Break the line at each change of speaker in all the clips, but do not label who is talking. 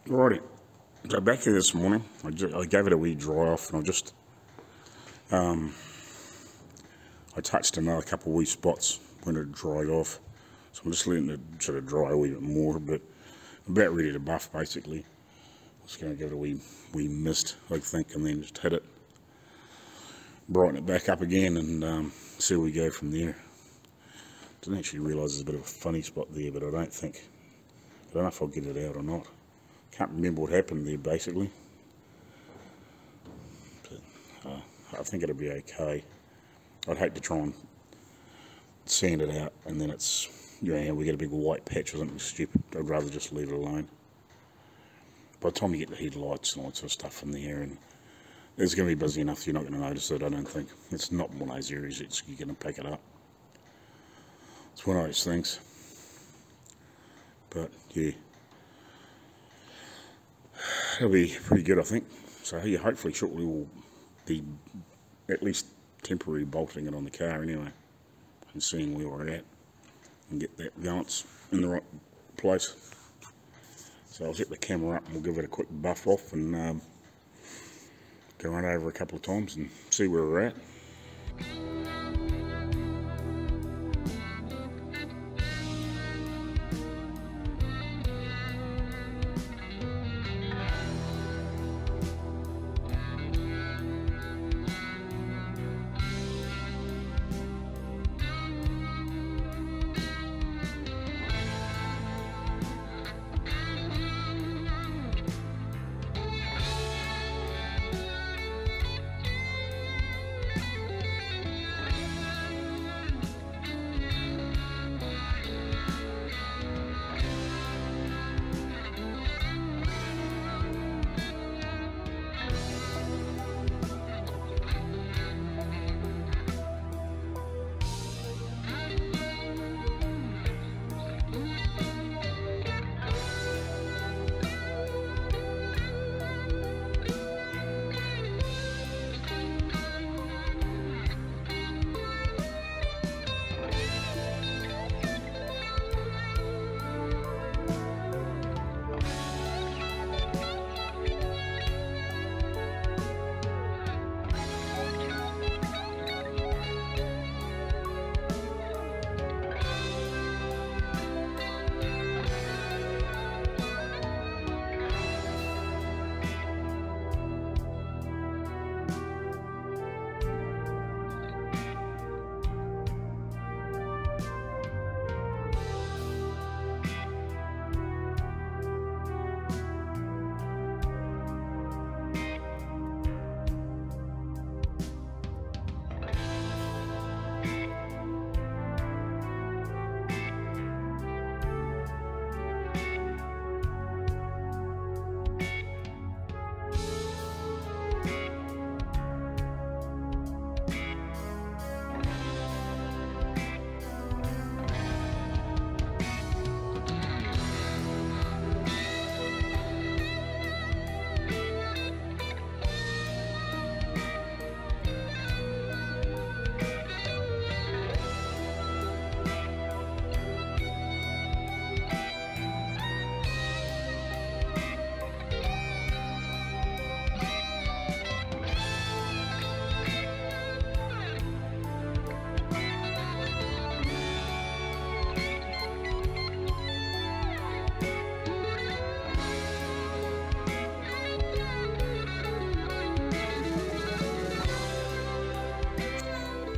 Righty, so back here this morning, I gave it a wee dry off, and I touched another couple of wee spots when it dried off, so I'm just letting it sort of dry a wee bit more, but I'm about ready to buff basically. I'm just going to give it a wee mist, I think, and then just hit it, brighten it back up again, and see where we go from there. Didn't actually realise there's a bit of a funny spot there, but I don't know if I'll get it out or not. Can't remember what happened there basically, but I think it'll be okay. I'd hate to try and sand it out and then it's, you know, we get a big white patch or something stupid. I'd rather just leave it alone. By the time you get the headlights and all that sort of stuff in there, and it's going to be busy enough you're not going to notice it, I don't think. It's not one of those areas that you're going to pick it up. It's one of those things. But yeah, it'll be pretty good, I think. So yeah, hopefully shortly we'll be at least temporarily bolting it on the car anyway, and seeing where we're at and get that balance in the right place. So I'll set the camera up and we'll give it a quick buff off and go run over a couple of times and see where we're at.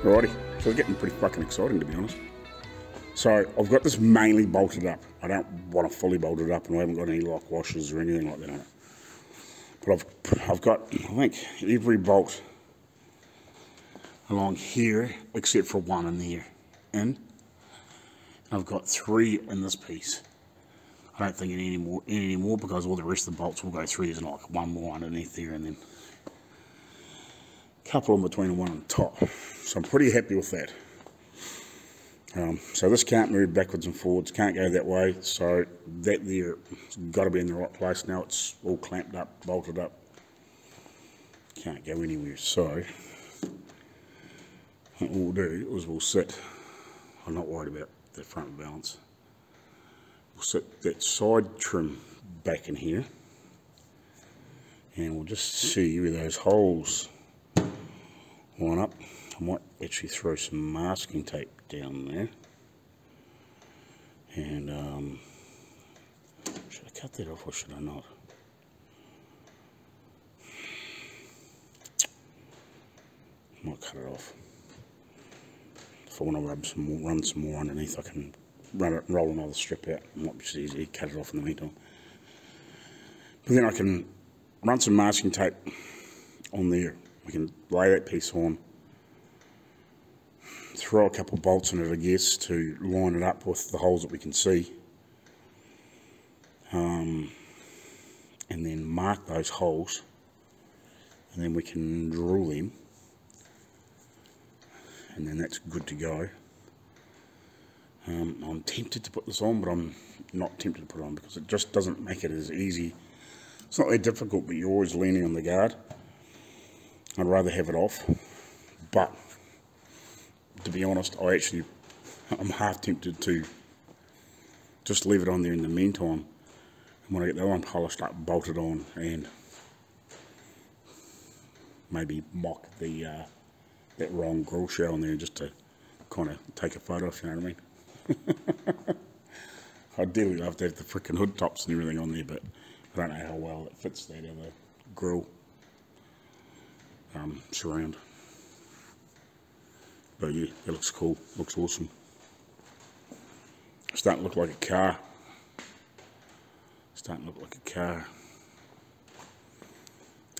Alrighty, so it's getting pretty fucking exciting, to be honest. So I've got this mainly bolted up. I don't want to fully bolt it up, and I haven't got any lock washers or anything like that on it. But I've got, I think, every bolt along here except for one in there. And I've got 3 in this piece. I don't think any more because all the rest of the bolts will go through. There's like one more underneath there and then a couple in between and one on top. So I'm pretty happy with that. So this can't move backwards and forwards, can't go that way, so that there's got to be in the right place now. It's all clamped up, bolted up, can't go anywhere. So what we'll do is we'll sit, I'm not worried about the front balance, we'll sit that side trim back in here, And we'll just see where those holes line up. I might actually throw some masking tape down there. And should I cut that off or should I not? I might cut it off. If I want to run some more underneath, I can roll another strip out. It might be just easy to cut it off in the meantime. But then I can run some masking tape on there. We can lay that piece on, throw a couple of bolts in it, I guess, to line it up with the holes that we can see. And then mark those holes, and then we can drill them, and then that's good to go. I'm tempted to put this on, but I'm not tempted to put it on because it just doesn't make it as easy. It's not that difficult, but you're always leaning on the guard. I'd rather have it off, but to be honest, I'm half tempted to just leave it on there in the meantime. And when I get the one pole, I start bolted on and maybe mock the that wrong grill shell on there just to kind of take a photo, if you know what I mean. I'd dearly love to have the frickin' hood tops and everything on there, but I don't know how well it fits that other grill surround. But yeah, it looks cool, looks awesome. It's starting to look like a car. Starting to look like a car.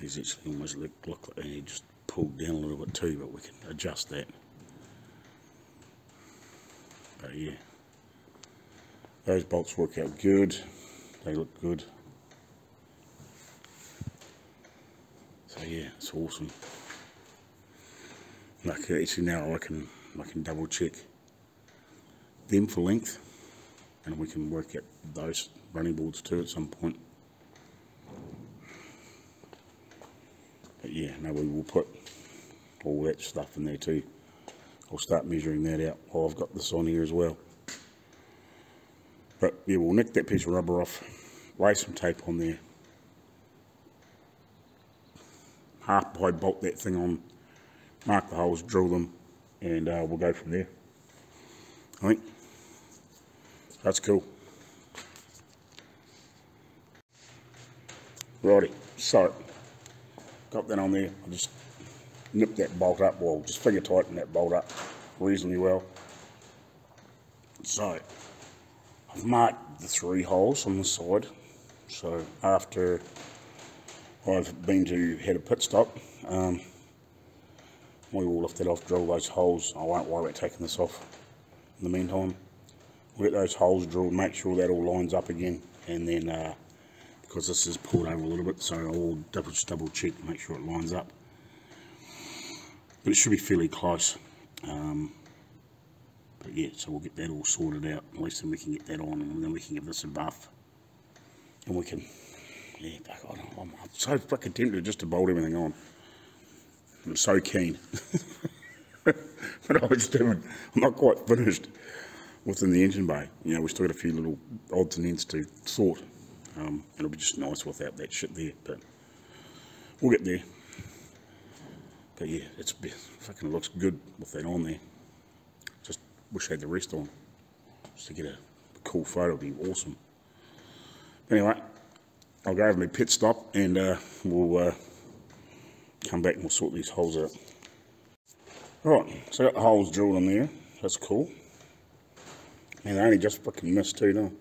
These actually almost look like they just pulled down a little bit too, but we can adjust that. But yeah, those bolts work out good. They look good. So yeah, it's awesome. Like actually now I can double check them for length, and we can work out those running boards too at some point. But yeah, no, we will put all that stuff in there too. I'll start measuring that out while I've got this on here as well. But yeah, we'll nick that piece of rubber off, lay some tape on there, half by bolt that thing on, mark the holes, drill them, and we'll go from there. I think that's cool. Righty, so got that on there. I just nip that bolt up, well, just finger tighten that bolt up reasonably well. So I've marked the 3 holes on the side. So after I've had a pit stop, we will lift that off, drill those holes. I won't worry about taking this off in the meantime. We'll get those holes drilled, make sure that all lines up again, and then because this is pulled over a little bit, so I'll just double check, make sure it lines up. But it should be fairly close. But yeah, so we'll get that all sorted out. At least then we can get that on, and then we can give this a buff. And we can, yeah, I'm so fucking tempted just to bolt everything on. I'm so keen. But I was doing, I'm not quite finished within the engine bay. You know, we still got a few little odds and ends to sort. It'll be just nice without that shit there, but we'll get there. But yeah, it fucking looks good with that on there. Just wish I had the rest on, just to get a cool photo. It'd be awesome. Anyway, I'll go over my pit stop, and we'll come back and we'll sort these holes out. Right, so I got the holes drilled on there. That's cool. And they only just fucking missed too, no?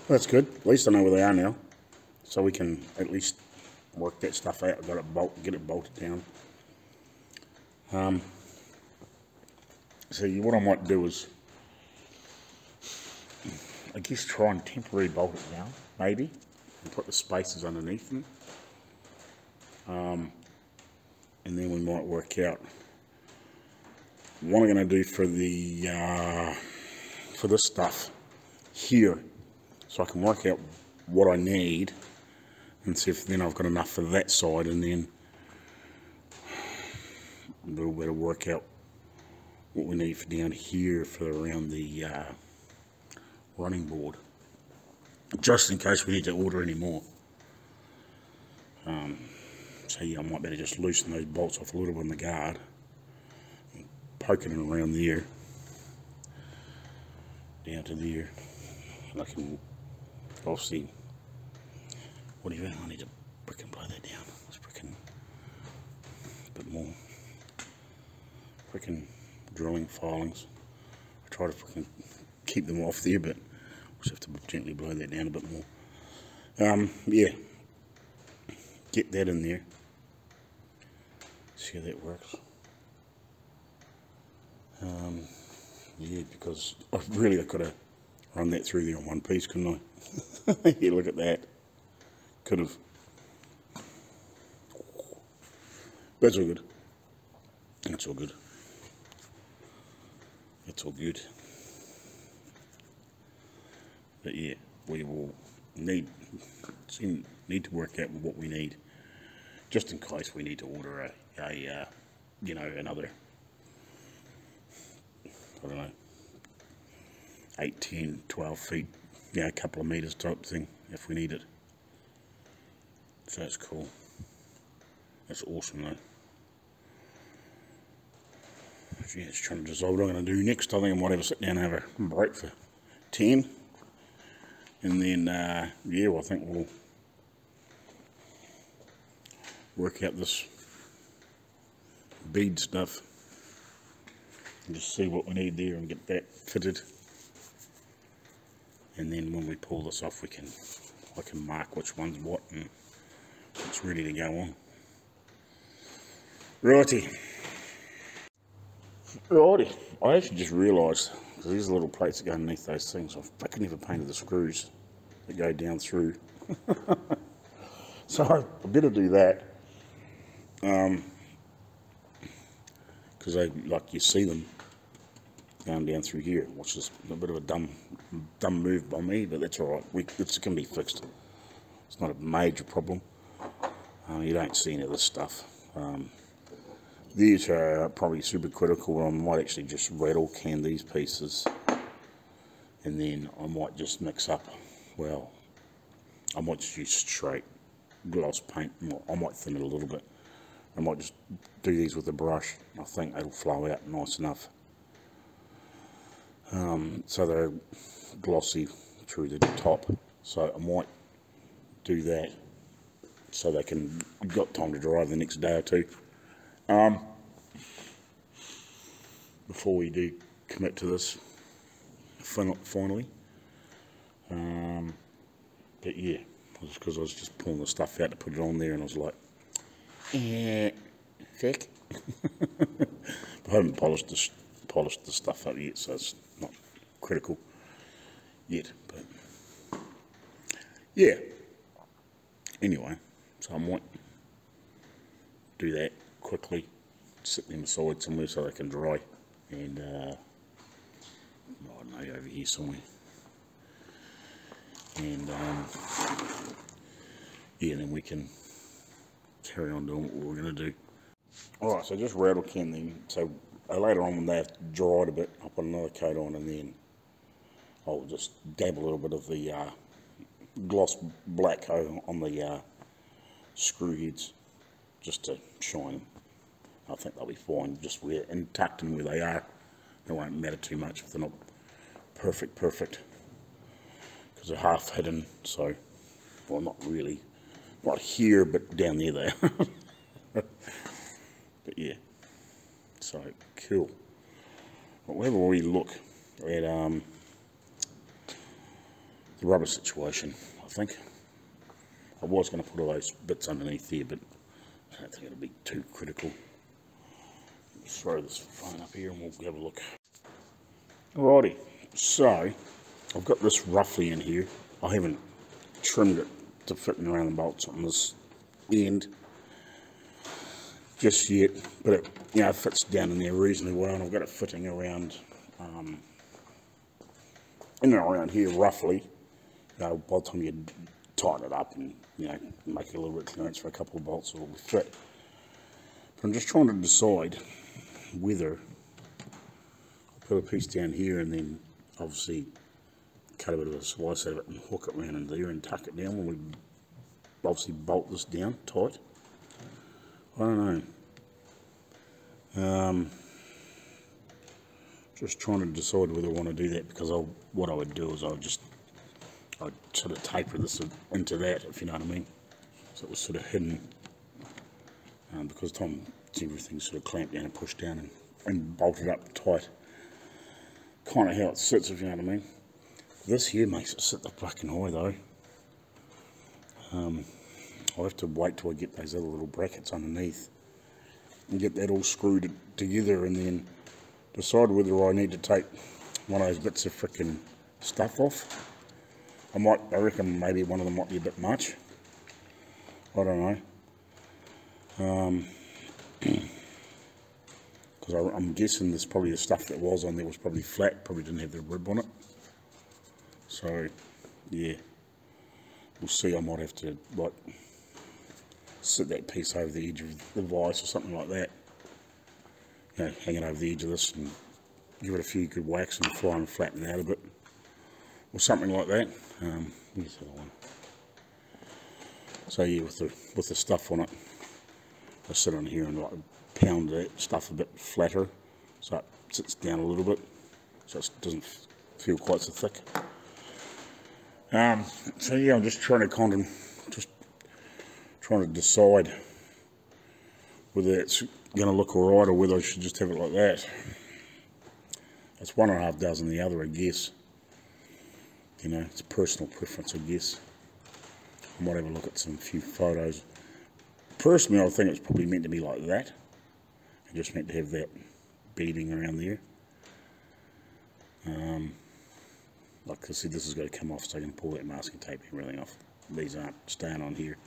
That's good. At least I know where they are now, so we can at least work that stuff out. I've got it get it bolted down. So what I might do is, I guess, try and temporarily bolt it down, maybe, and put the spacers underneath them. And then we might work out what I'm going to do for the for this stuff here, so I can work out what I need and see if then I've got enough for that side, and then we'll better work out what we need for down here for around the running board, just in case we need to order any more. So yeah, I might better just loosen those bolts off a little bit in the guard, poking it around there, down to there, and I can obviously, whatever, I need to frickin' blow that down. Let's frickin' a bit more frickin' drilling filings. I try to frickin' keep them off there, but we'll just have to gently blow that down a bit more. Yeah, get that in there. See how that works. Yeah, because I could have run that through there in one piece, couldn't I? Yeah, look at that. Could have. That's all good. That's all good. That's all good. But yeah, we will need to work out what we need, just in case we need to order a you know, another, I don't know, 8, 10, 12 feet, yeah, a couple of meters type thing if we need it. So that's cool. That's awesome though. So yeah, just trying to decide what I'm going to do next. I think I might have to sit down and have a break for 10. And then, yeah, well, I think we'll work out this bead stuff and just see what we need there and get that fitted. And then when we pull this off, I can mark which one's what and it's ready to go on. Righty. I actually just realised, because these little plates that go underneath those things, I've fucking never painted the screws that go down through. So I better do that. Because like you see them going down through here, which is a bit of a dumb move by me, but that's alright. It's going to be fixed. It's not a major problem. You don't see any of this stuff. These are probably super critical. I might actually just rattle can these pieces, and then I might just mix up, well, I might just use straight gloss paint. I might thin it a little bit. I might just do these with a brush. I think it'll flow out nice enough. So they're glossy through the top. So I might do that so they can got time to dry the next day or two. Before we do commit to this finally. But yeah, because I was just pulling the stuff out to put it on there, and I was like, thick. I haven't polished the stuff up yet, so it's not critical yet. But yeah. Anyway, so I might do that quickly, sit them aside somewhere so they can dry, and I don't know, over here somewhere. And yeah, then we can carry on doing what we're going to do. Alright, so just rattle can them. So later on when they have dried a bit, I'll put another coat on, and then I'll just dab a little bit of the gloss black coat on the screw heads just to shine them. I think they'll be fine just where, and tucked in where they are. They won't matter too much if they're not perfect, because they're half hidden. So, well, not really, not here, but down there they are. But yeah, so cool. But whenever we look at the rubber situation, I think I was going to put all those bits underneath there, but I don't think it'll be too critical. Let's throw this phone up here and we'll have a look. Alrighty, so I've got this roughly in here. I haven't trimmed it to fit around the bolts on this end just yet, but it, you know, fits down in there reasonably well, and I've got it fitting around in and around here roughly. You know, by the time you tighten it up and, you know, make it a little bit of clearance for a couple of bolts, it'll fit. But I'm just trying to decide whether I put a piece down here and then obviously cut a bit of a slice out of it and hook it around in there and tuck it down when we obviously bolt this down tight. I don't know. Just trying to decide whether I want to do that, because what I would do is I'd sort of taper this into that, if you know what I mean. So it was sort of hidden, because Tom, everything's sort of clamped down and pushed down and bolted up tight. Kind of how it sits, if you know what I mean. This here makes it sit the fucking high though. I'll have to wait till I get those other little brackets underneath and get that all screwed together, and then decide whether I need to take one of those bits of frickin' stuff off. I reckon maybe one of them might be a bit much. I don't know. Because I'm guessing there's probably the stuff that was on there was probably flat, probably didn't have the rib on it. So, yeah, we'll see. I might have to, like, sit that piece over the edge of the vise or something like that. You know, hang it over the edge of this and give it a few good whacks and try and flatten it out a bit, or something like that. Here's the other one. So yeah, with the stuff on it, I sit on here and like pound that stuff a bit flatter, so it sits down a little bit, so it doesn't feel quite so thick. So yeah, I'm just trying to decide whether it's going to look alright or whether I should just have it like that. It's one and a half dozen the other, I guess. You know, it's a personal preference, I guess. I might have a look at some few photos. Personally, I think it's probably meant to be like that. I just meant to have that beading around there. Like I said, this is going to come off, so I can pull that masking tape and everything off. These aren't staying on here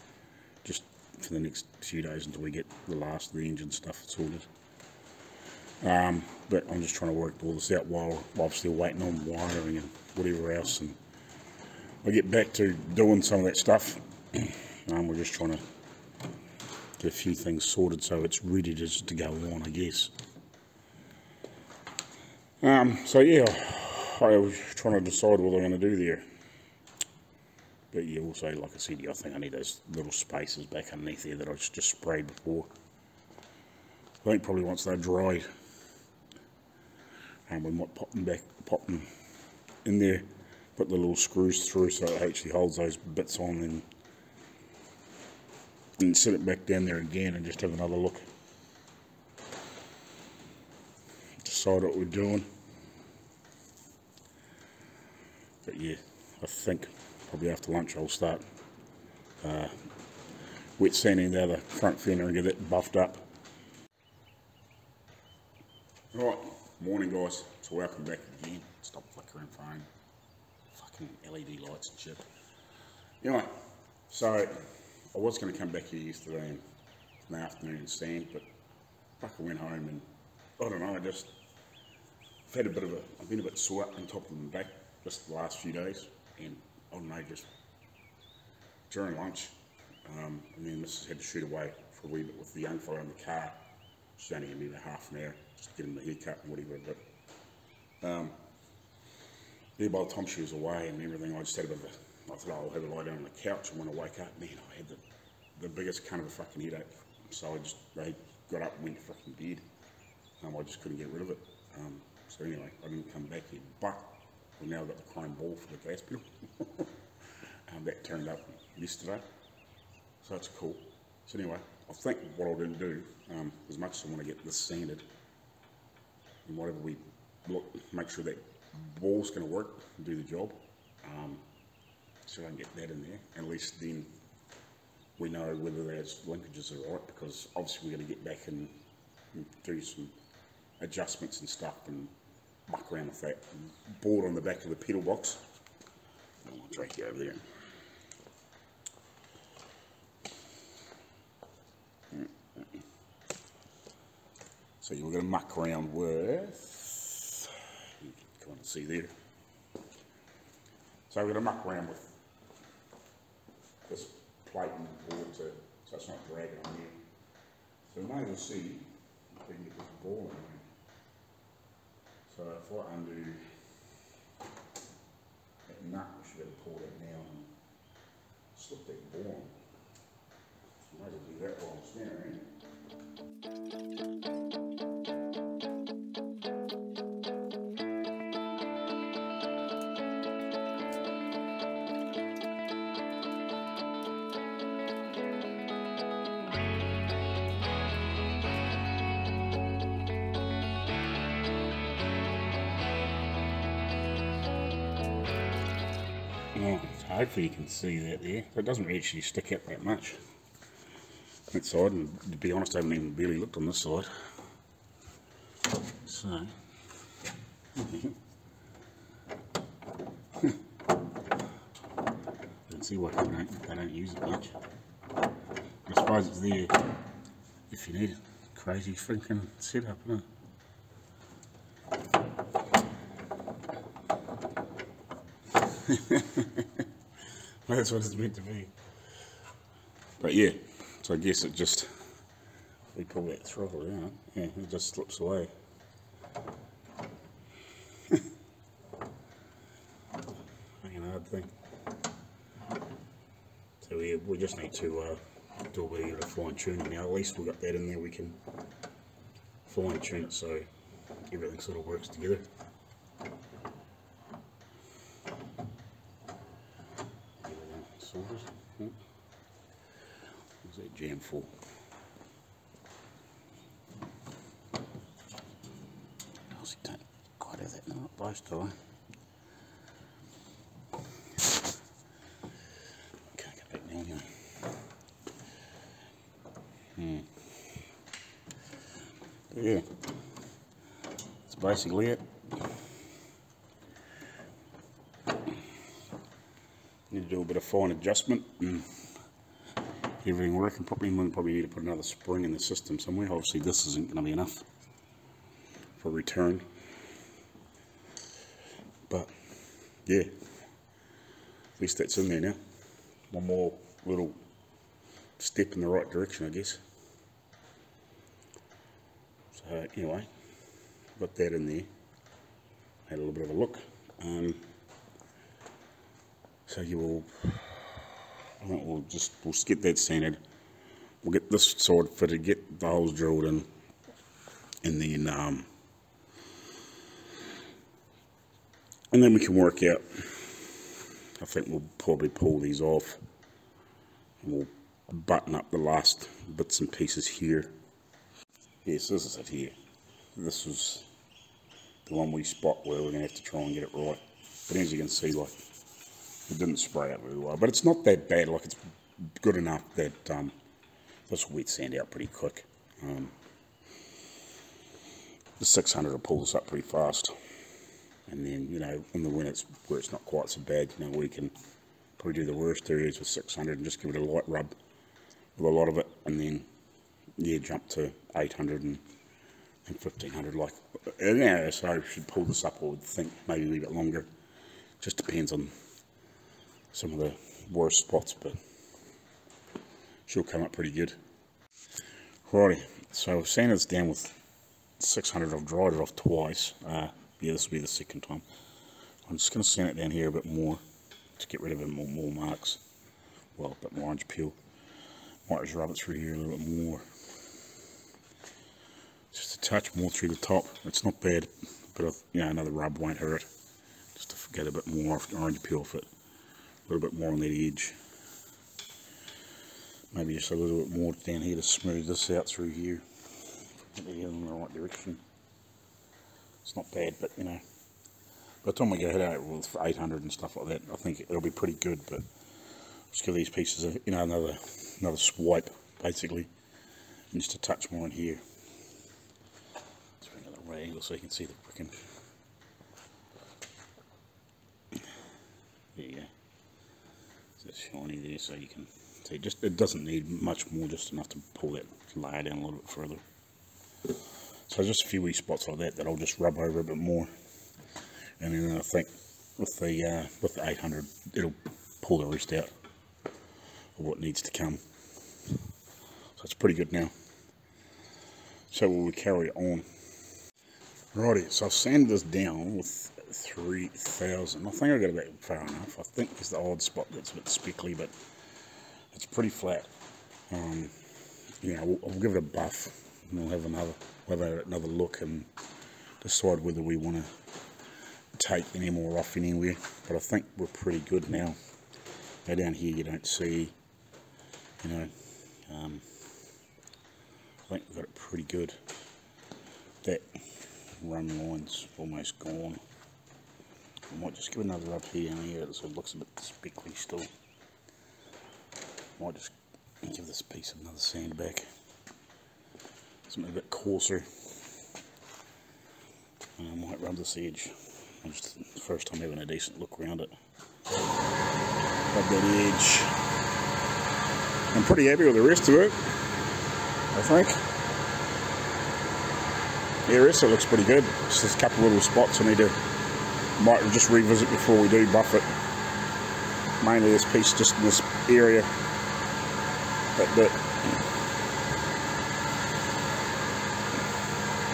just for the next few days until we get the last of the engine stuff sorted. But I'm just trying to work all this out while I'm still waiting on wiring and whatever else, and I get back to doing some of that stuff. We're just trying to get a few things sorted so it's ready to go on, I guess. So yeah, I was trying to decide what I'm going to do there. But yeah, also, like I said, I think I need those little spaces back underneath there that I just sprayed before. I think probably once they're dried, we might pop them in there, put the little screws through so it actually holds those bits on, and set it back down there again and just have another look. Decide what we're doing. But yeah, I think probably after lunch I'll start wet sanding the other front fender and get it buffed up. Right, morning guys, so welcome back again. Stop flickering phone, fucking LED lights and shit. Anyway, so I was going to come back here yesterday in the afternoon and sand, but I went home and I don't know, I've been a bit sore up on top of my back just the last few days, and I don't know, just during lunch, and then Mrs. had to shoot away for a wee bit with the young fella in the car. She's only going to be about half an hour, just to get him the haircut and whatever, but yeah, by the time she was away and everything, I just had a bit of I thought, I'll have a lie down on the couch, and when I wake up, man, I had the biggest cunt of a fucking headache, so I got up and went to fucking bed. I just couldn't get rid of it. So anyway, I didn't come back yet, but we now got the chrome ball for the gas pedal. That turned up yesterday, so that's cool. So anyway, I think what I'll do, as much as I want to get this sanded, and whatever we look, make sure that ball's going to work and do the job, so I can get that in there, and at least then we know whether those linkages are right, because obviously we're going to get back and do some adjustments and stuff and muck around with that board on the back of the pedal box. I'll drag you over there. So you're going to muck around with, you can kind of see there. So we're going to muck around with this plate and board so it's not dragging on here. So we may as well see if we can get this ball in there. So if I undo that nut, we should be able to pull that down and slip that ball on. I can do that while I'm standing. Well, hopefully you can see that there. It doesn't actually stick out that much. That side, and to be honest, I haven't even barely looked on this side. So, you can see why they don't use it much. I suppose it's there if you need it. Crazy freaking setup, isn't it? That's what it's meant to be. But yeah, so I guess it just, we pull that throttle down, yeah, it just slips away. Ain't a hard thing. So we just need to do a bit of fine tuning now. At least we've got that in there, we can fine tune it so everything sort of works together. Where's that jam full? I don't quite have that in the place, do I? Can't get back now anyway. But yeah, that's basically it. Need to do a bit of fine adjustment and everything working properly. We'll probably need to put another spring in the system somewhere. Obviously this isn't going to be enough for return, but yeah, at least that's in there now. One more little step in the right direction, I guess. So anyway, got that in there. Had a little bit of a look. So you will, I think we'll get that sanded. We'll get this side fitted, get the holes drilled in, and then we can work out. I think we'll probably pull these off, and we'll button up the last bits and pieces here. Yes, this is it here. This is the one we spot where we're going to have to try and get it right. But as you can see, like, it didn't spray out very well, but it's not that bad. Like, it's good enough that this will wet sand out pretty quick. The 600 will pull this up pretty fast, and then, you know, when it's where it's not quite so bad, you know, we can probably do the worst areas with 600 and just give it a light rub with a lot of it, and then yeah, jump to 800 and 1500. Like, yeah, so I should pull this up, I would think, maybe a little bit longer. Just depends on some of the worst spots, but she'll come up pretty good. Righty, so I've sanded this down with 600. I've dried it off twice. Yeah, this will be the second time. I'm just going to sand it down here a bit more to get rid of a bit more marks. Well, a bit more orange peel. Might just rub it through here a little bit more. Just a touch more through the top. It's not bad, but you know, another rub won't hurt. Just to get a bit more orange peel off it. A little bit more on that edge. Maybe just a little bit more down here to smooth this out through here. Get it in the right direction. It's not bad, but you know, by the time we go head out with 800 and stuff like that, I think it'll be pretty good. But just give these pieces, you know, another swipe basically, and just a touch more in here. Let's bring another right angle so you can see the frickin'. There you go. It's shiny there, so you can see. Just it doesn't need much more, just enough to pull that layer down a little bit further. So just a few wee spots like that I'll just rub over a bit more, and then I think with the 800 it'll pull the rest out of what needs to come. So it's pretty good now. So we'll carry on. Righty, so I've sanded this down with 3000. I think I got about far enough. I think there's the odd spot that's a bit speckly, but it's pretty flat. You know, I'll give it a buff, and we'll have another look and decide whether we want to take any more off anywhere. But I think we're pretty good now. Now down here you don't see, you know, I think we've got it pretty good. That run line's almost gone. I might just give another rub here and here, so it looks a bit speckly still. Might just give this piece another sand back. Something a bit coarser. And I might rub this edge. It's the first time having a decent look around it. Rub that edge. I'm pretty happy with the rest of it, I think. Yeah, the rest of it looks pretty good. Just there's a couple little spots I might just revisit before we do buff it. Mainly this piece just in this area. That bit.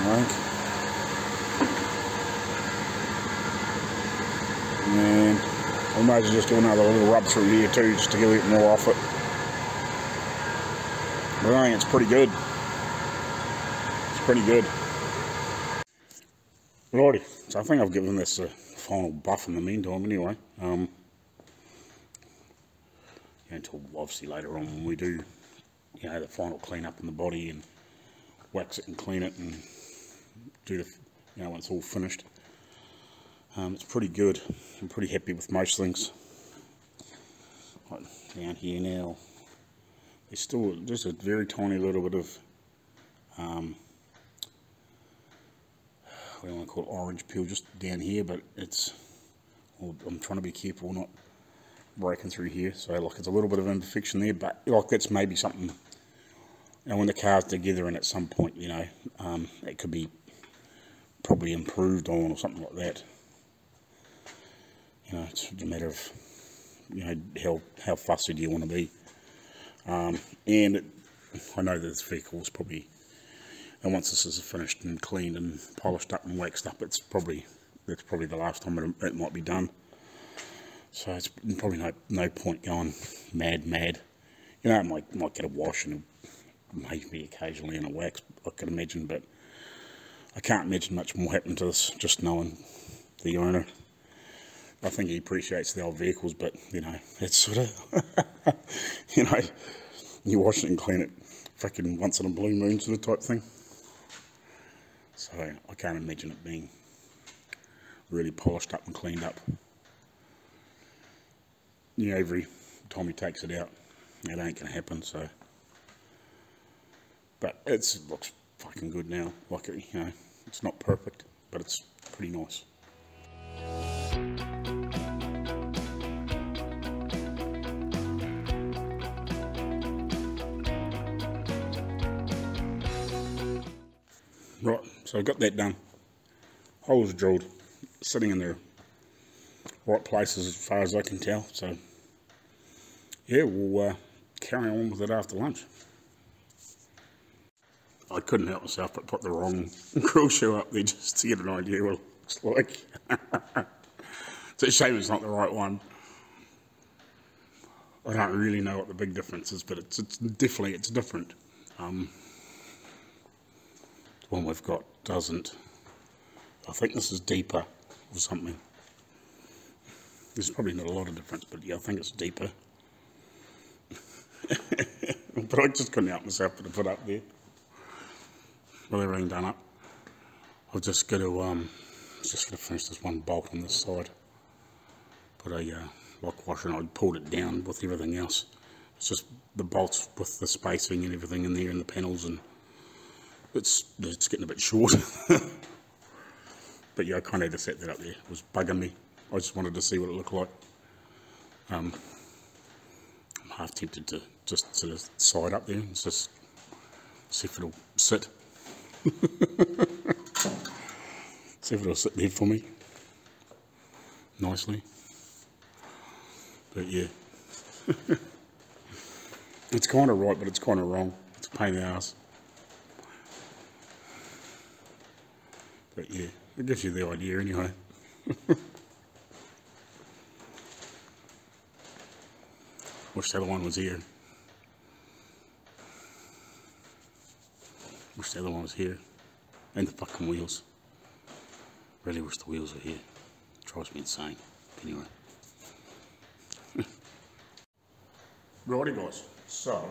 Right. And I might just do another little rub through here too, just to get a bit more off it. But I think it's pretty good. It's pretty good. Righty, so I think I've given this a final buff in the meantime anyway. Until obviously later on when we do, you know, the final clean up in the body and wax it and clean it and do the, you know, when it's all finished. It's pretty good. I'm pretty happy with most things. Right, down here now, there's still just a very tiny little bit of what do I want to call it, orange peel just down here, but it's, well, I'm trying to be careful not breaking through here, so like it's a little bit of imperfection there, but like that's maybe something, and when the car's together and at some point, you know, it could be probably improved on or something like that. You know, it's a matter of, you know, how fussy do you want to be. And I know that this vehicle is probably, and once this is finished and cleaned and polished up and waxed up, that's probably the last time it might be done. So it's probably no point going mad. You know, it might get a wash and maybe occasionally in a wax, I could imagine, but I can't imagine much more happening to this, just knowing the owner. I think he appreciates the old vehicles, but, you know, it's sort of, you know, you wash it and clean it freaking once in a blue moon sort of type thing. So I can't imagine it being really polished up and cleaned up. You know, every time he takes it out, it ain't going to happen, so. But it looks fucking good now. Like, you know, it's not perfect, but it's pretty nice. Right, so I got that done. Holes drilled, sitting in their right places as far as I can tell. So yeah, we'll carry on with it after lunch. I couldn't help myself but put the wrong grill shoe up there just to get an idea what it looks like. It's a shame it's not the right one. I don't really know what the big difference is, but it's definitely different. The one we've got doesn't. I think this is deeper or something. There's probably not a lot of difference, but yeah, I think it's deeper. But I just couldn't help myself but to put up there. With everything done up, I've just got to finish this one bolt on this side. Put a lock washer, and I pulled it down with everything else. It's just the bolts with the spacing and everything in there and the panels, and it's getting a bit short. But yeah, I kind of had to set that up there. It was bugging me. I just wanted to see what it looked like. I'm half tempted to just sort of side up there and just see if it'll sit. See if it'll sit there for me nicely. But yeah, it's kind of right, but it's kind of wrong. It's a pain in the ass. But yeah, it gives you the idea anyway. Wish the other one was here. The other one was here. And the fucking wheels. Really wish the wheels were here. It drives me insane. Anyway. Righty guys, so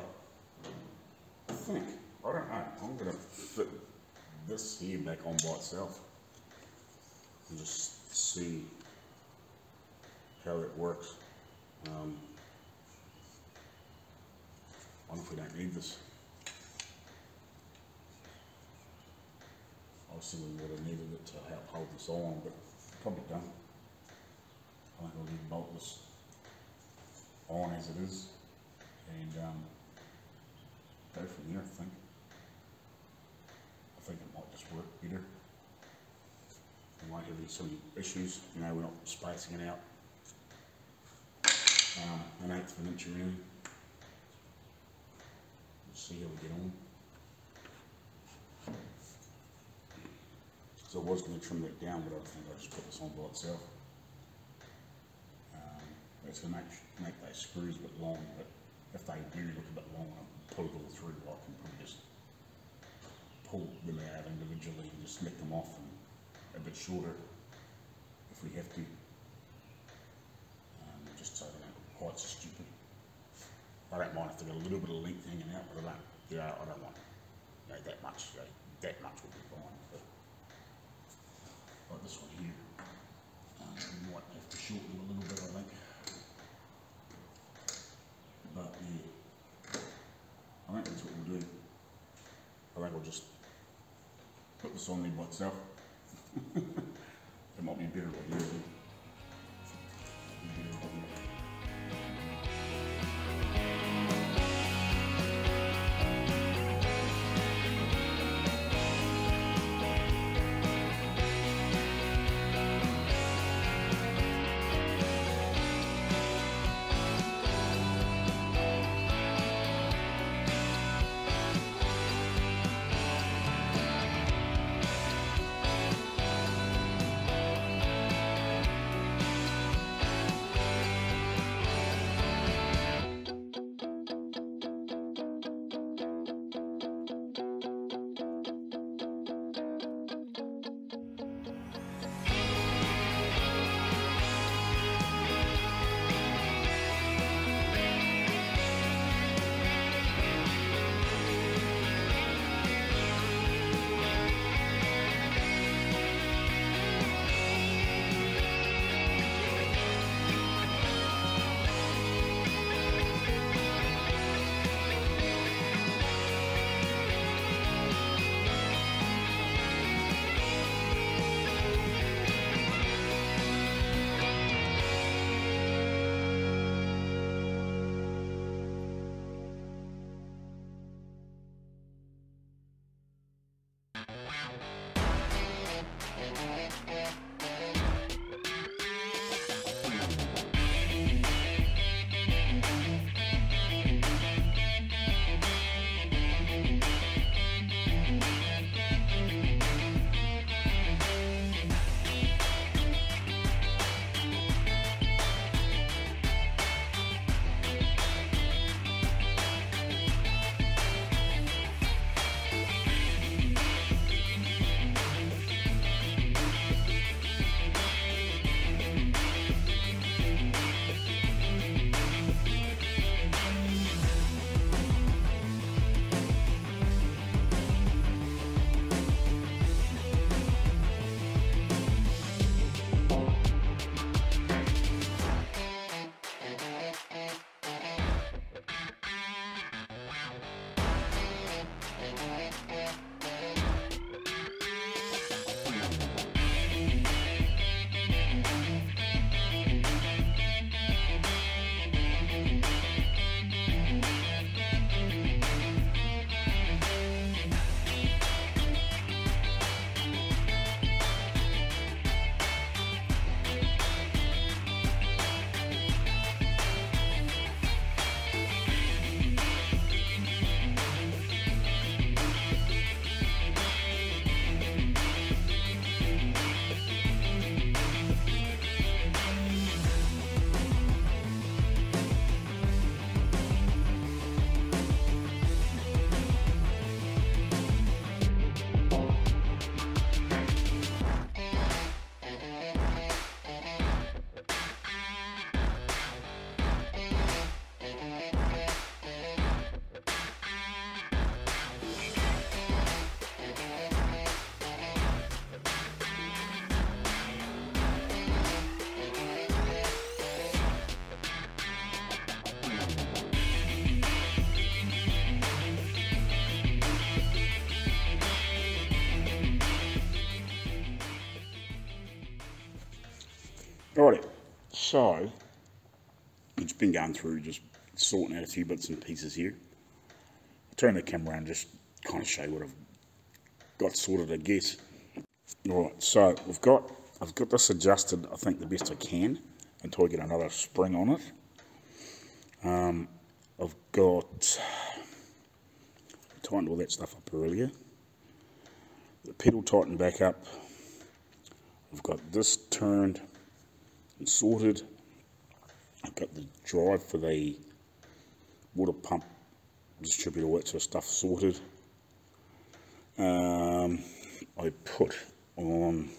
I think, I don't know, I'm going to fit this here back on by itself and just see how that works. I wonder if we don't need this. Obviously we would have needed it to help hold this on, but probably don't. I think we'll leave bolt this on as it is and go from there, I think it might just work better. We won't have any issues, you know, we're not spacing it out an eighth of an inch around. Let's see how we get on. So I was going to trim that down, but I think I'll just put this on by itself. It's going to make those screws a bit long, but if they do look a bit long and I pull it all through, I can probably just pull them out individually and just lick them off and a bit shorter if we have to. Just so they don't look quite so stupid. I don't mind if they've got a little bit of length hanging out, but I don't want that much. That much would be fine. But like this one here, we might have to shorten it a little bit, I think. But yeah, I think that's what we'll do. I think we'll just put this on there by itself. It might be better what you do. Alright, so I've just been going through just sorting out a few bits and pieces here. I'll turn the camera around and just kind of show you what I've got sorted, I guess. Alright, so I've got this adjusted, I think, the best I can until I get another spring on it. I've got tightened all that stuff up earlier. The pedal tightened back up. I've got this turned and sorted. I've got the drive for the water pump distributor, all that sort of stuff sorted. I put on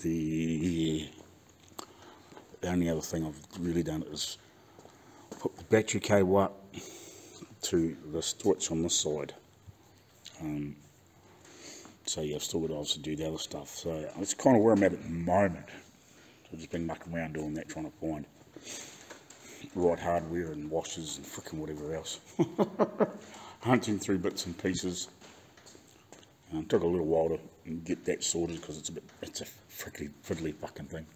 the only other thing I've really done is put the battery cable up to the switch on this side. So yeah, I've still got to also do the other stuff. So that's kind of where I'm at the moment. So I've just been mucking around doing that, trying to find right hardware and washers and frickin' whatever else. Hunting through bits and pieces. Took a little while to get that sorted because it's a fiddly fucking thing.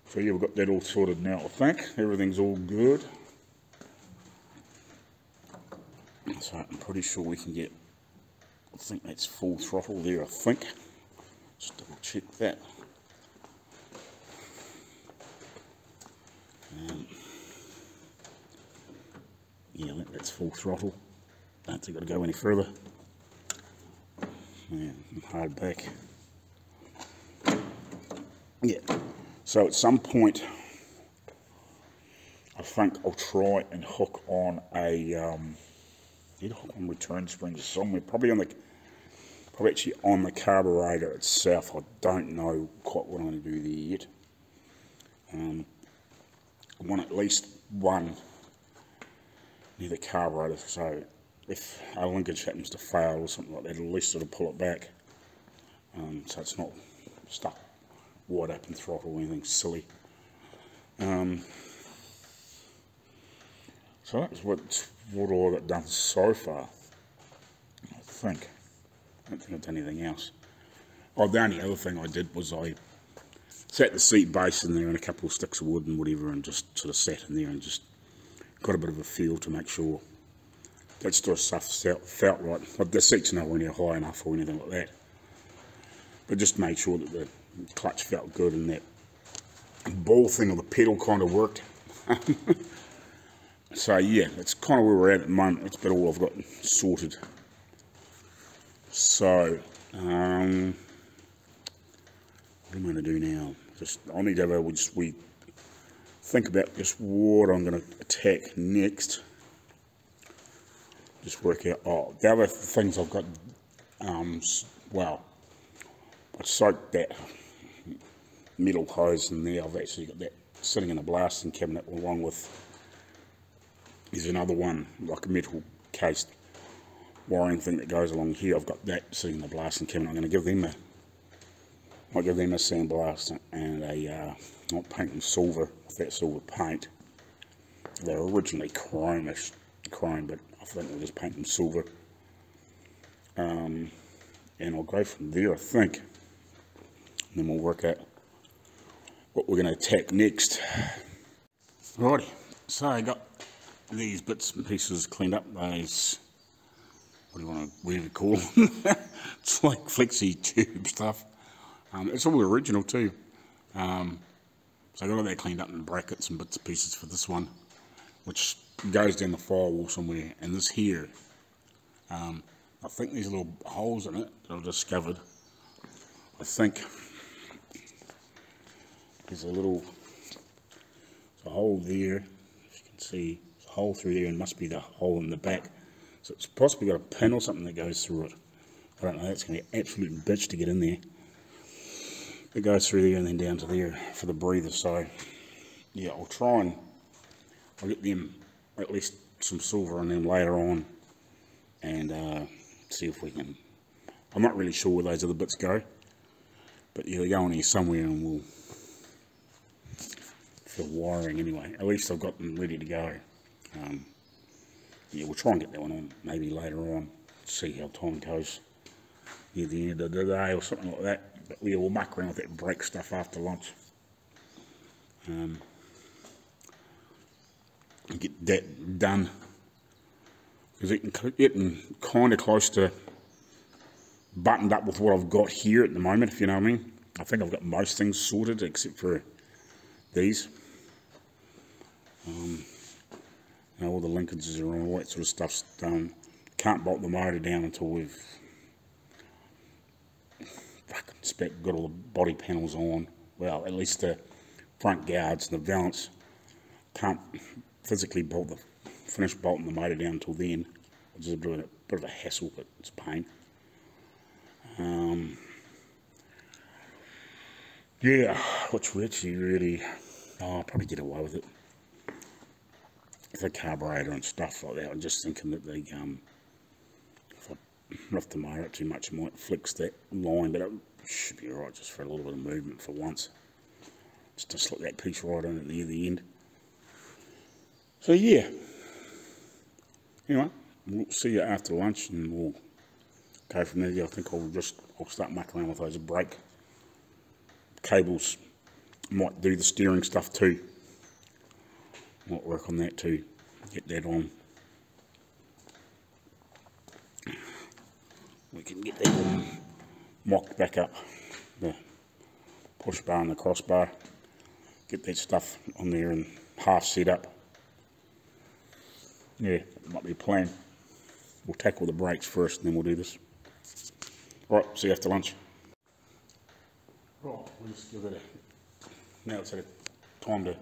So yeah, we've got that all sorted now, I think. Everything's all good. So I'm pretty sure we can get, I think that's full throttle there, I think. Just double check that. Yeah, I think that's full throttle. Don't think I've got to go any further. Yeah, hard back. Yeah, so at some point, I think I'll try and hook on a, hook on return springs somewhere, probably actually on the carburetor itself. I don't know quite what I'm going to do there yet. I want at least one near the carburetor, so if a linkage happens to fail or something like that, at least it'll pull it back, so it's not stuck wide open throttle or anything silly. So that's what all I've got done so far, I think. I don't think I've done anything else. Oh, the only other thing I did was I sat the seat base in there and a couple of sticks of wood and whatever, and just sort of sat in there and just got a bit of a feel to make sure that sort of stuff felt right. Like the seat's nowhere near high enough or anything like that, but just made sure that the clutch felt good and that ball thing or the pedal kind of worked. So yeah, that's kind of where we're at the moment. That's about all I've got sorted. So what am I going to do now? I need to have we think about just what I'm going to attack next. Just work out. Oh, the other things I've got. Well, I soaked that metal hose in there. I've actually got that sitting in the blasting cabinet along with. There's another one, like a metal cased wiring thing that goes along here. I've got that sitting in the blasting cabinet. I'm going to give them might give them a sandblast and I'll paint them silver with that silver paint. They're originally chrome, but I think I'll just paint them silver. And I'll go from there, I think. And then we'll work out what we're going to attack next. Alrighty, so I got these bits and pieces cleaned up. Those, whatever you call them. It's like flexi tube stuff. It's all original too. So I got all that cleaned up in brackets and bits and pieces for this one, which goes down the firewall somewhere. And this here, I think these little holes in it that I've discovered, I think there's a hole there, if you can see, there's a hole through there, and must be the hole in the back. So it's possibly got a pin or something that goes through it. I don't know, that's going to be an absolute bitch to get in there. It goes through there and then down to there for the breather. So yeah, I'll get them, at least some silver on them later on, and see if we can. I'm not really sure where those other bits go, but yeah, they're going here somewhere, and we'll for wiring anyway. At least I've got them ready to go. Yeah, we'll try and get that one on maybe later on. See how time goes near the end of the day or something like that. But yeah, we'll muck around with that brake stuff after lunch. and get that done, because it's getting kind of close to buttoned up with what I've got here at the moment, if you know what I mean. I think I've got most things sorted except for these. You know, all the linkages and all that sort of stuff's done. Can't bolt the motor down until we've got all the body panels on. Well, at least the front guards and the valance. Can't physically finish bolting the motor down until then, which is a bit of a hassle, but it's a pain. Yeah, which we actually really, I'll probably get away with it. The carburetor and stuff like that. I'm just thinking that if I lift the motor up too much, it might flex that line, but it should be alright just for a little bit of movement for once. Just to slip that piece right in at the end. So yeah. Anyway, we'll see you after lunch and we'll go from there. I think I'll start mucking around with those brake cables. Might do the steering stuff too. Might work on that too. Get that on. We can get that all mocked back up. The push bar and the crossbar. Get that stuff on there and half set up. Yeah, might be a plan. We'll tackle the brakes first and then we'll do this. Alright, see you after lunch. Right, we'll just give it now it's time to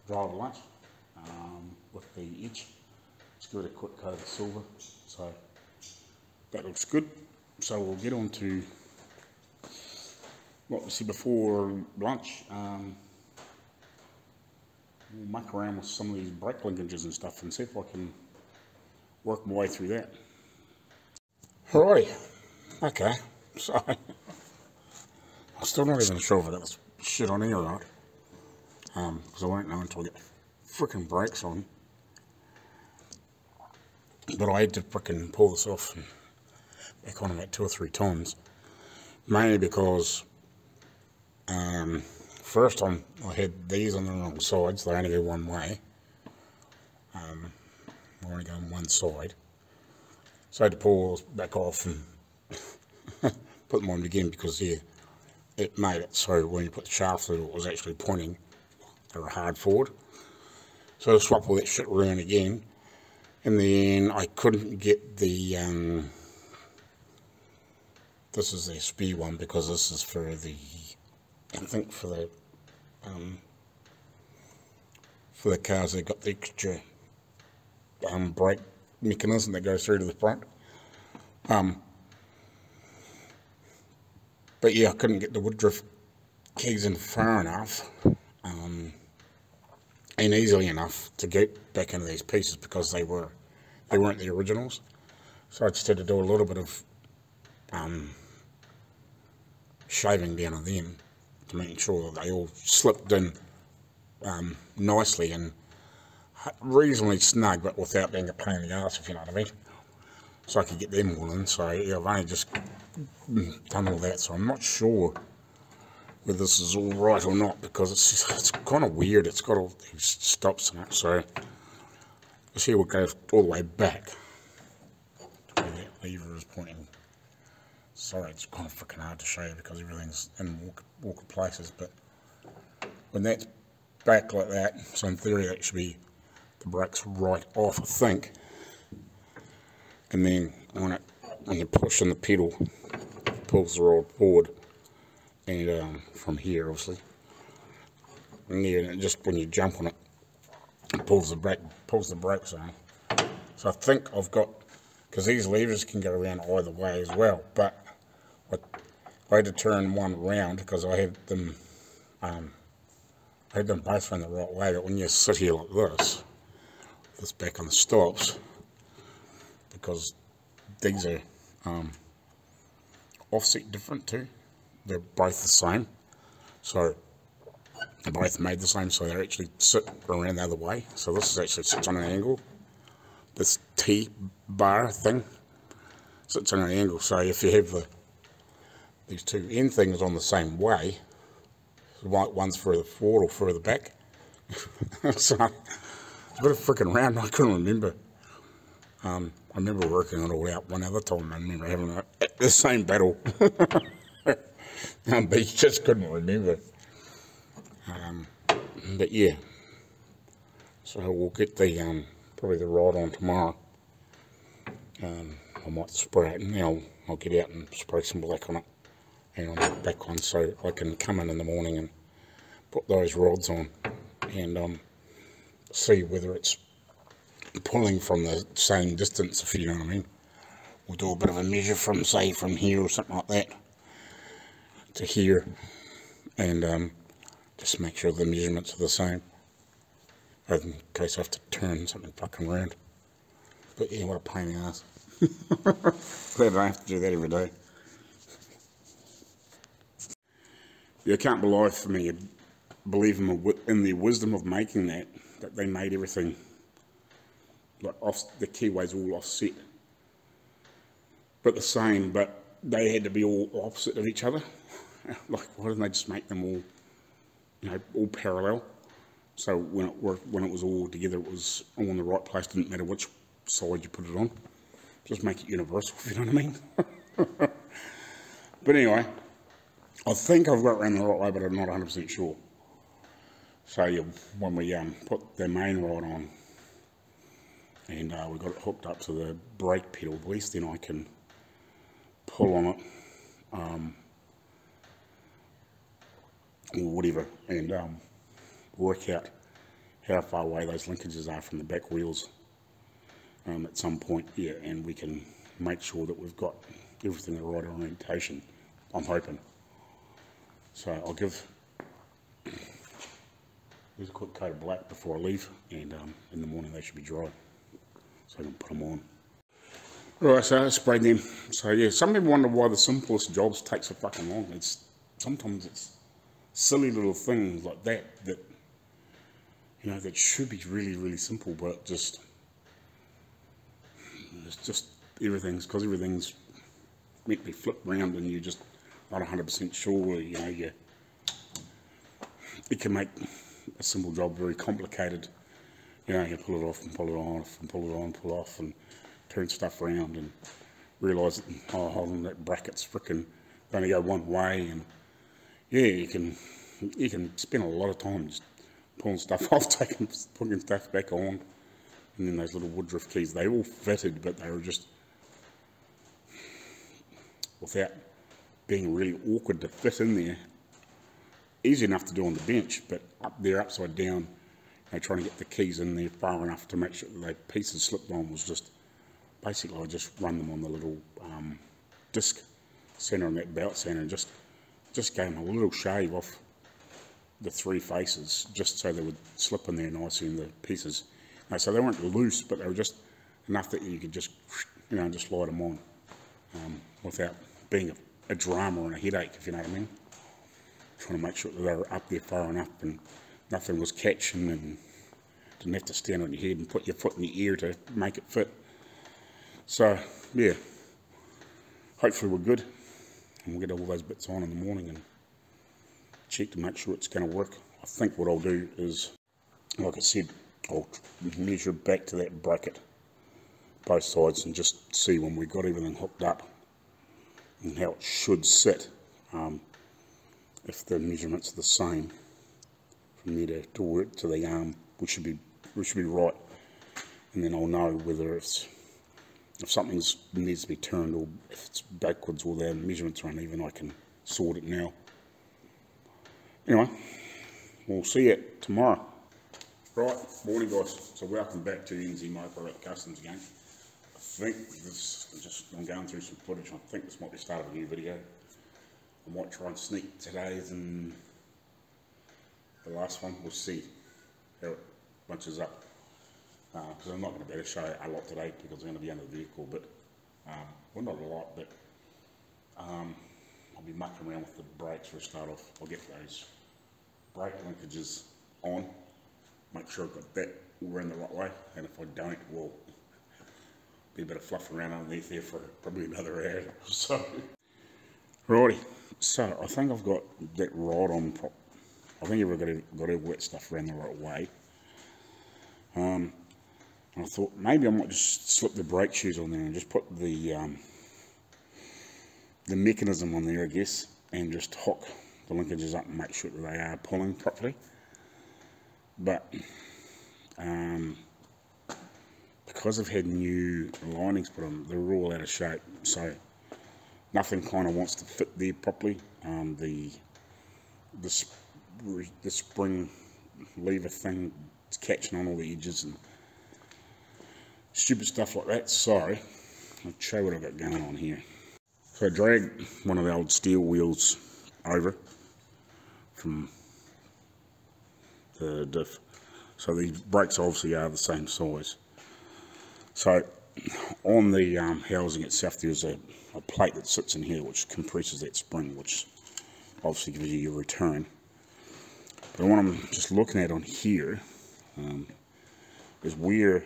drive lunch with the edge. Let's give it a quick coat of silver. So that looks good. So we'll get on to what we see before lunch. We'll muck around with some of these brake linkages and stuff and see if I can work my way through that. Alrighty, okay, so I'm still not even sure if I got this shit on here or not, because I won't know until I get the frickin' brakes on. But I had to frickin' pull this off and back on about 2 or 3 times, mainly because first time I had these on the wrong sides. They only go one way. I only go on one side, so I had to pull this back off and put them on again, because it made it so when you put the shaft through it was actually pointing. They were hard forward, so I swap all that shit around again, and then I couldn't get the this is the spare one, because this is for the, I think for the cars that got the extra brake mechanism that goes through to the front. But yeah, I couldn't get the Woodruff keys in far enough and easily enough to get back into these pieces, because they weren't the originals. So I just had to do a little bit of shaving down on them to make sure that they all slipped in nicely and reasonably snug, but without being a pain in the arse, if you know what I mean. So I could get them all in. So yeah, I've only just done all that, so I'm not sure whether this is all right or not, because it's kind of weird. It's got all these stops in it, so let's see, we'll go all the way back to where that lever is pointing. Sorry, it's kind of freaking hard to show you because everything's in awkward places, but when that's back like that, so in theory that should be the brakes right off, I think. And then when you push on the pedal, it pulls the rod forward, and from here obviously, and then just when you jump on it, it pulls the brakes on. So I think I've got, because these levers can go around either way as well, but I had to turn one round because I had them both run the right way. But when you sit here like this back on the stops, because these are offset different too, they're both the same, so they're both made the same, so they actually sit around the other way. So this is actually sits on an angle. This T-bar thing sits on an angle, so if you have these two end things on the same way, One's further forward or further back. So, it's a bit of freaking round, I couldn't remember. I remember working it all out one other time. I remember having the same battle. But you just couldn't remember. But yeah. So we'll get the, probably the rod on tomorrow. I might spray it, and then I'll get out and spray some black on it. And on the back one, so I can come in the morning and put those rods on. And see whether it's pulling from the same distance, if you know what I mean. We'll do a bit of a measure from, say, from here or something like that to here, and just make sure the measurements are the same, in case I have to turn something fucking around. But yeah, what a pain in the ass. Glad I don't have to do that every day. Yeah, I can't believe in the wisdom of making that they made everything like the keyways all offset, but the same, but they had to be all opposite of each other. Like, why didn't they just make them all, all parallel? So when it was all together, it was all in the right place. Didn't matter which side you put it on. Just make it universal, if you know what I mean. But anyway, I think I've got it around the right way, but I'm not 100% sure. So yeah, when we put the main rod on, and we got it hooked up to the brake pedal, at least then I can pull on it, or whatever, and work out how far away those linkages are from the back wheels at some point, yeah, and we can make sure that we've got everything the right orientation, I'm hoping. So I'll give these a quick coat of black before I leave, and in the morning they should be dry, so I can put them on. Right, so I sprayed them. So yeah, some people wonder why the simplest jobs take so fucking long. Sometimes it's silly little things like that that should be really, really simple, but it's just everything's meant to be flipped around, and you're just not 100% sure. It can make a simple job very complicated. You pull it off and pull it off and pull it on, pull off, and turn stuff around and realise that, oh, hold on, that bracket's frickin' only go one way, and yeah, you can spend a lot of time just pulling stuff off, putting stuff back on, and then those little Woodruff keys, they all fitted, but they were just, without being really awkward to fit in there, easy enough to do on the bench, but up there upside down, trying to get the keys in there far enough to make sure that the pieces slipped on was just, basically I just run them on the little disc centre on that belt centre, and just gave them a little shave off the three faces, just so they would slip in there nicely in the pieces. So they weren't loose, but they were just enough that you could just, just slide them on without being a drama and a headache, if you know what I mean. Trying to make sure that they were up there far enough and nothing was catching, and didn't have to stand on your head and put your foot in your ear to make it fit. So yeah, hopefully we're good, and we'll get all those bits on in the morning and check to make sure it's going to work. I think what I'll do is, like I said, I'll measure back to that bracket, both sides, and just see when we got everything hooked up and how it should sit. If the measurements are the same from there to work to the arm, we should be right, and then I'll know whether if something needs to be turned, or if it's backwards, or the measurements are uneven. I can sort it now. Anyway, we'll see you tomorrow. Right, morning guys. So welcome back to NZ Marko at Kustoms again. I think I'm going through some footage. I think this might be the start of a new video. I might try and sneak today's and the last one. We'll see how it bunches up. Because I'm not going to be able to show a lot today because I'm going to be under the vehicle, but well, not a lot, but I'll be mucking around with the brakes for a start off. I'll get those brake linkages on, make sure I've got that all around the right way, and if I don't, well, be a bit of fluff around underneath there for probably another hour or so. Righty, so I think I've got that rod on I think everyone got to wet stuff around the right way. And I thought maybe I might just slip the brake shoes on there and just put the mechanism on there, I guess, and just hook the linkages up and make sure that they are pulling properly. But because I've had new linings put on, they're all out of shape, so nothing kind of wants to fit there properly. The spring lever thing is catching on all the edges and stupid stuff like that. So I'll show you what I've got going on here. So I dragged one of the old steel wheels over from the diff. So these brakes obviously are the same size. So on the housing itself, there's a plate that sits in here which compresses that spring, which obviously gives you your return. But what I'm just looking at on here is where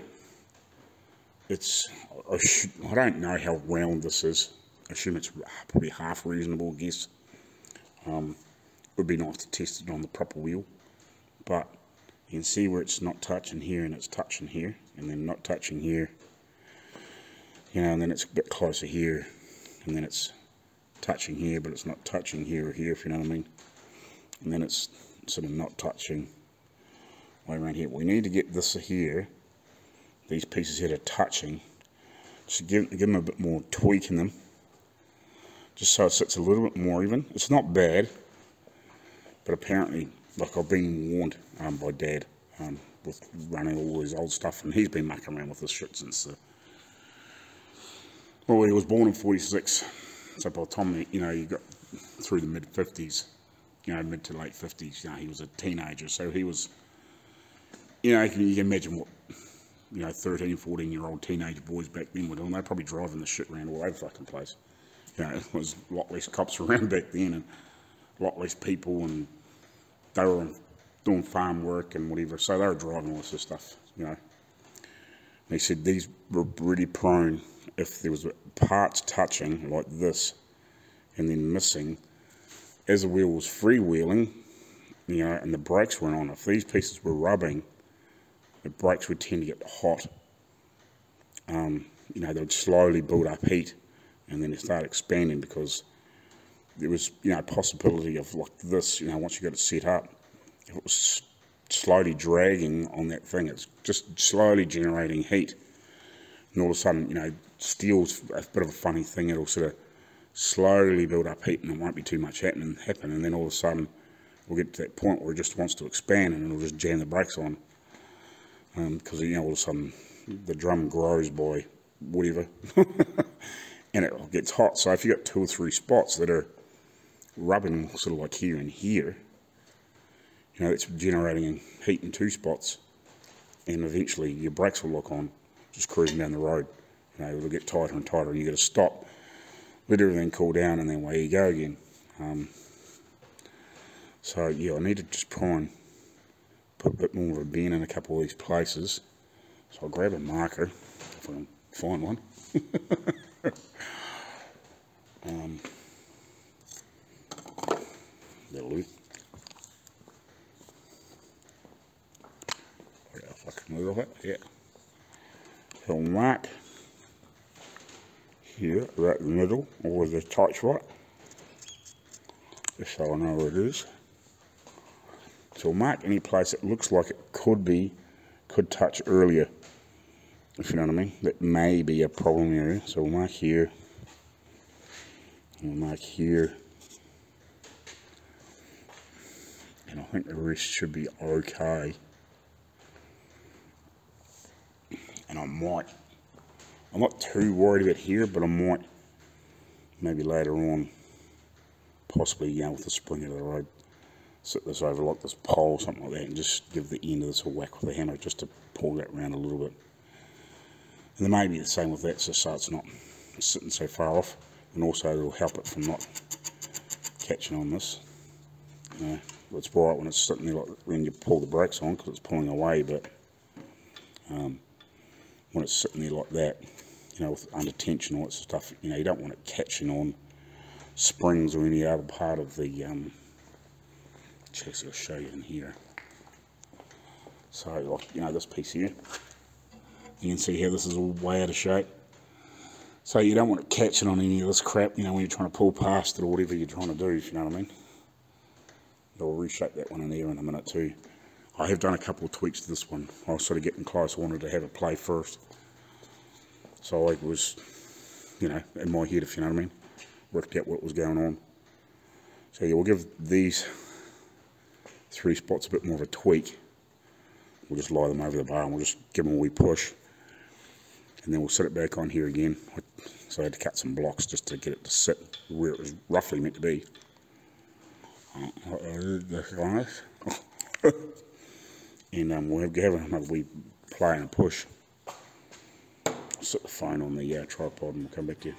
it's, I don't know how round this is. I assume it's probably half reasonable, I guess. Would be nice to test it on the proper wheel. But you can see where it's not touching here and it's touching here, and then not touching here, you know, and then it's a bit closer here, and then it's touching here, but it's not touching here or here, if you know what I mean. And then it's sort of not touching way around here. We need to get this here, these pieces here are touching, just give them a bit more tweak in them, just so it sits a little bit more even. It's not bad, but apparently, like I've been warned by Dad with running all his old stuff, and he's been mucking around with this shit since well, he was born in 46, so by the time, you know, you got through the mid-50s, you know, mid to late 50s, you know, he was a teenager, so he was, you know, you can imagine what, you know, 13, 14-year-old teenage boys back then were doing. They were probably driving the shit around all over the fucking place. You know, there was a lot less cops around back then, and a lot less people, and they were doing farm work and whatever, so they were driving all this stuff, you know. And he said these were really prone, if there was parts touching like this and then missing, as the wheel was freewheeling, you know, and the brakes weren't on, if these pieces were rubbing, the brakes would tend to get hot. You know, they would slowly build up heat, and then they start expanding, because there was, you know, a possibility of like this, you know, once you got it set up, if it was slowly dragging on that thing, it's just slowly generating heat, and all of a sudden, you know, steel's a bit of a funny thing. It'll sort of slowly build up heat, and it won't be too much happen, and then all of a sudden we'll get to that point where it just wants to expand, and it'll just jam the brakes on, because, you know, all of a sudden the drum grows by whatever and it gets hot. So if you've got 2 or 3 spots that are rubbing sort of like here and here, you know, it's generating heat in 2 spots, and eventually your brakes will lock on, just cruising down the road. You know, it'll get tighter and tighter, and you've got to stop, let everything cool down, and then away you go again. So yeah, I need to just try and put a bit more of a bend in a couple of these places. So I'll grab a marker, if I can find one. That'll do. If I can move it, yeah. So I'll mark here, right in the middle, or the tight spot, just so I know where it is. So I'll mark any place that looks like it could touch earlier, if you know what I mean. That may be a problem area. So we'll mark here, and we'll mark here, and I think the rest should be okay. And I'm not too worried about here, but I might maybe later on, possibly, you know, with the spring out of the road, sit this over like this pole or something like that, and just give the end of this a whack with the hammer just to pull that round a little bit. And there may be the same with that, just so it's not sitting so far off, and also it'll help it from not catching on this. You know, it's alright when it's sitting there, like when you pull the brakes on, because it's pulling away, but when it's sitting there like that, you know, with under tension, all that sort of stuff, you know, you don't want it catching on springs or any other part of the Actually, I'll show you in here. So, like, you know, this piece here, you can see how this is all way out of shape. So you don't want it catching on any of this crap, you know, when you're trying to pull past it or whatever you're trying to do, if you know what I mean. I'll reshape that one in there in a minute too. I have done a couple of tweaks to this one. I was sort of getting close. I wanted to have it play first. So I was, you know, in my head, if you know what I mean, worked out what was going on. So yeah, we'll give these 3 spots a bit more of a tweak. We'll just lie them over the bar and we'll just give them a wee push. And then we'll set it back on here again. So I had to cut some blocks just to get it to sit where it was roughly meant to be. And we'll have another wee play and push. I'll set the phone on the tripod and we'll come back to you.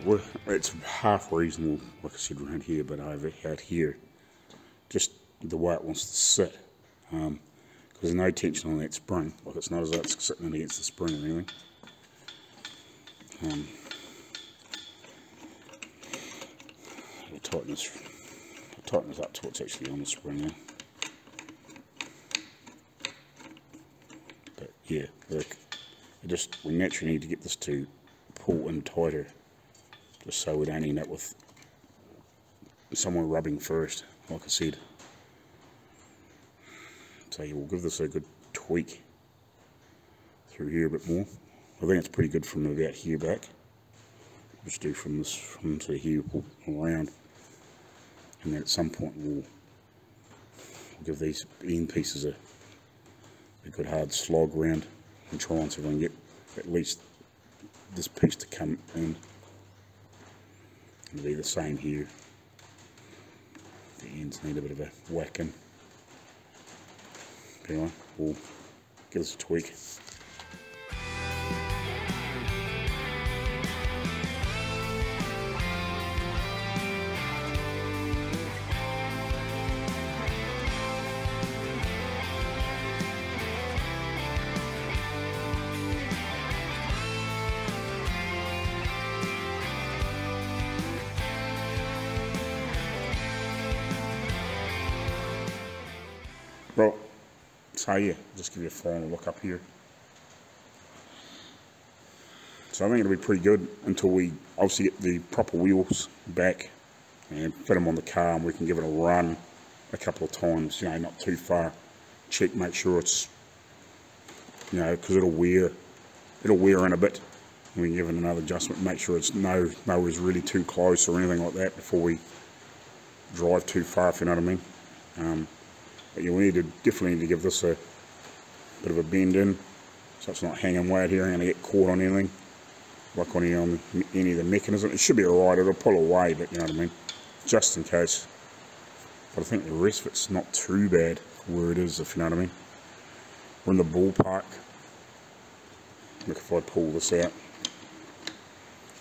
Well, it's half reasonable, like I said, around here, but over out here, just the way it wants to sit, because there's no tension on that spring. Like, it's not as though it's sitting against the spring or anything. I'll tighten this up till it's actually on the spring now. But yeah, look, we naturally need to get this to pull in tighter, just so we don't end up with someone rubbing first, like I said. So yeah, we'll give this a good tweak through here a bit more. I think it's pretty good from about here back. Just do from to here, pull around, and then at some point we'll give these end pieces a good hard slog round and try and see if we can get at least this piece to come in. It'll be the same here. The ends need a bit of a whacking. Anyway, we'll give this a tweak. Well, so yeah, just give you a final look up here. So I think it'll be pretty good until we obviously get the proper wheels back and fit them on the car, and we can give it a run a couple of times, you know, not too far. Check, make sure it's, you know, because it'll wear in a bit. We can give it another adjustment, make sure it's nowhere's really too close or anything like that before we drive too far, if you know what I mean. But yeah, we definitely need to give this a bit of a bend in, so it's not hanging way out here and going to get caught on anything, like on any of the mechanism. It should be alright, it'll pull away, but you know what I mean, just in case. But I think the rest of it's not too bad where it is, if you know what I mean. We're in the ballpark. Look, if I pull this out,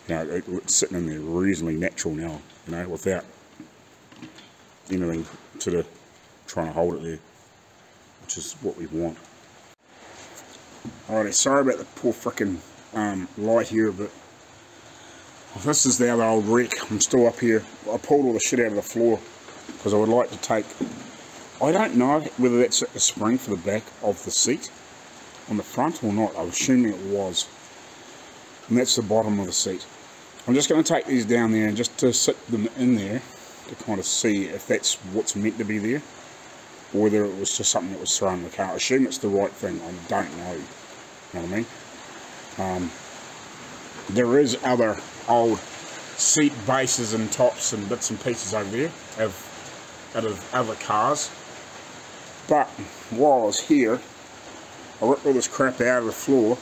you know, it's sitting in there reasonably natural now, you know, without anything to the trying to hold it there, which is what we want. Alrighty, sorry about the poor frickin' light here, but this is the other old wreck. I'm still up here. I pulled all the shit out of the floor because I would like to take I don't know whether that's a spring for the back of the seat on the front or not. I'm assuming it was. And that's the bottom of the seat. I'm just going to take these down there and just to sit them in there to kind of see if that's what's meant to be there, or whether it was just something that was thrown in the car. I assume it's the right thing. I don't know. You know what I mean? There is other old seat bases and tops and bits and pieces over there out of other cars. But while I was here, I ripped all this crap out of the floor.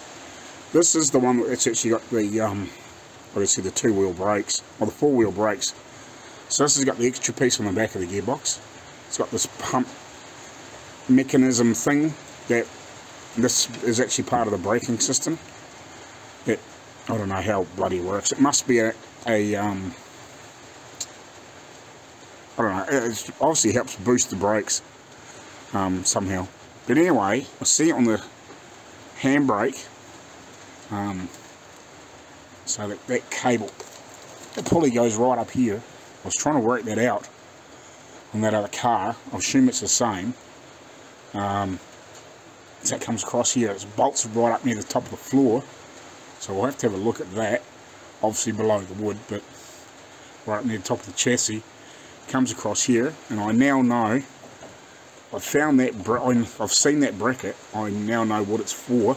This is the one that's actually got the obviously the 2-wheel brakes, or the 4-wheel brakes. So this has got the extra piece on the back of the gearbox. It's got this pump mechanism thing that this is actually part of the braking system. That I don't know how it bloody works. It must be I don't know. It obviously helps boost the brakes somehow. But anyway, I see it on the handbrake. So that cable, the pulley goes right up here. I was trying to work that out on that other car. I assume it's the same. So that comes across here. It bolts right up near the top of the floor. So we'll have to have a look at that. Obviously below the wood, but right up near the top of the chassis. Comes across here, and I now know. I've found that. I've seen that bracket. I now know what it's for.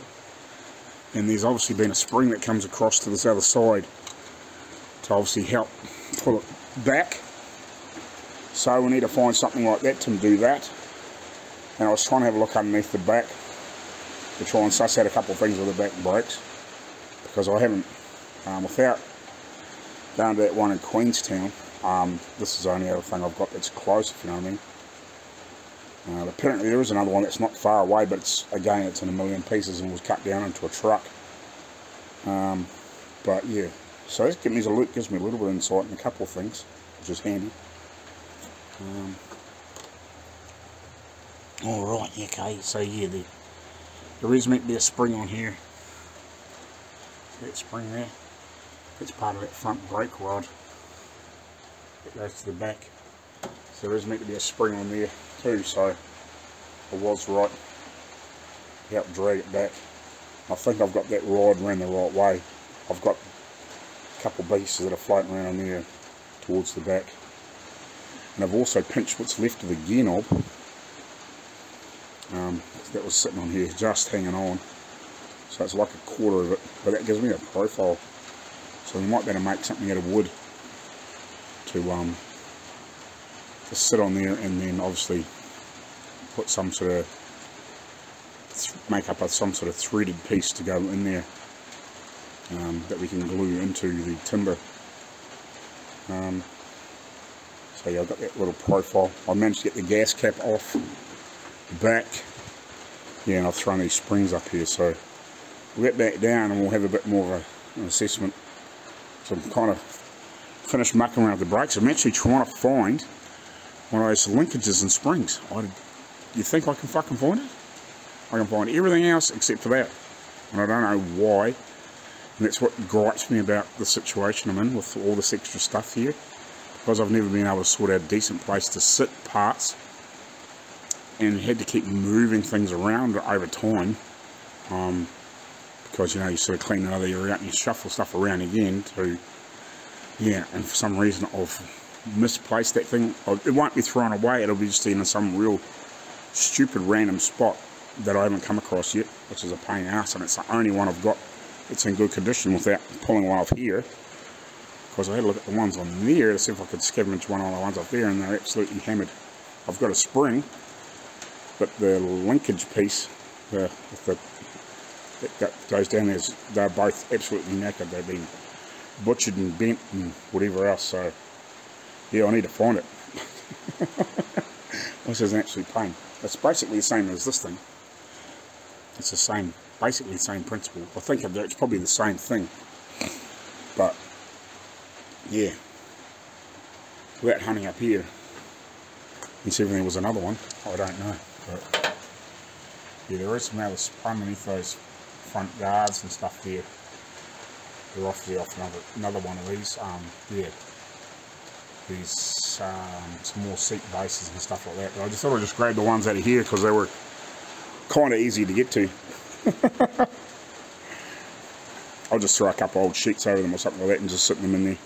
And there's obviously been a spring that comes across to this other side to obviously help pull it back. So we need to find something like that to do that. And I was trying to have a look underneath the back to try and suss out a couple of things with the back brakes, because I haven't, without going to that one in Queenstown, this is the only other thing I've got that's close, if you know what I mean. Apparently there is another one that's not far away, but it's again, it's in a million pieces and was cut down into a truck. But yeah, so that gives me a little bit of insight in a couple of things, which is handy. Alright, okay, so yeah, there is meant to be a spring on here. See that spring there? It's part of that front brake rod that goes to the back. So there is meant to be a spring on there too, so I was right. Help drag it back. I think I've got that rod around the right way. I've got a couple of pieces that are floating around on there towards the back. And I've also pinched what's left of the gear knob. That was sitting on here, just hanging on. So it's like a quarter of it, but that gives me a profile. So we might better make something out of wood to sit on there, and then obviously put some sort of, make up some sort of threaded piece to go in there that we can glue into the timber. So yeah, I've got that little profile. I managed to get the gas cap off the back. Yeah, and I've thrown these springs up here, so we'll get back down and we'll have a bit more of an assessment. So I'm kind of finished mucking around with the brakes. I'm actually trying to find one of those linkages and springs. You think I can fucking find it? I can find everything else except for that. And I don't know why. And that's what gripes me about the situation I'm in with all this extra stuff here. Because I've never been able to sort out a decent place to sit parts. And had to keep moving things around over time. Because, you know, you sort of clean another area out and you shuffle stuff around again to... Yeah, and for some reason I've misplaced that thing. It won't be thrown away, it'll be just in some real stupid random spot that I haven't come across yet, which is a pain in the ass, and it's the only one I've got that's in good condition without pulling one off here. Because I had a look at the ones on there to see if I could scavenge one of the ones up there, and they're absolutely hammered. I've got a spring, but the linkage piece that goes down there, they're both absolutely knackered. They've been butchered and bent and whatever else, so yeah, I need to find it. Which is an absolute pain. It's basically the same as this thing. It's the same, basically the same principle. I think it's probably the same thing, but yeah, without hunting up here and see if there was another one, I don't know. But yeah, there is some other underneath those front guards and stuff there. They're off another one of these. Yeah, these some more seat bases and stuff like that. But I just thought I'd just grab the ones out of here because they were kind of easy to get to. I'll just throw a couple old sheets over them or something like that and just sit them in there.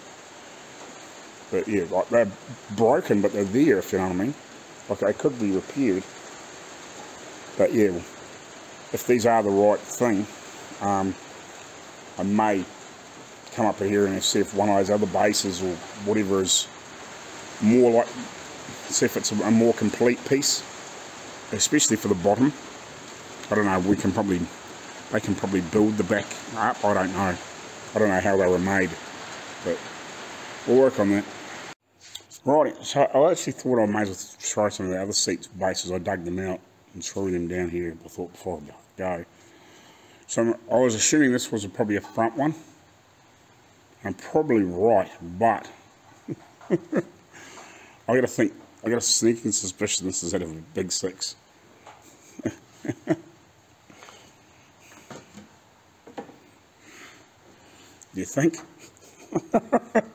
But yeah, like they're broken, but they're there, if you know what I mean. Like they could be repaired. But yeah, if these are the right thing, I may come up here and see if one of those other bases or whatever is more like, see if it's a more complete piece, especially for the bottom. I don't know, they can probably build the back up, I don't know. I don't know how they were made, but we'll work on that. Right, so I actually thought I may as well try some of the other seats bases. I dug them out and threw them down here, I thought, before I go. So I was assuming this was probably a front one. I'm probably right, but I got a sneaking suspicion this is out of a big 6. Do you think?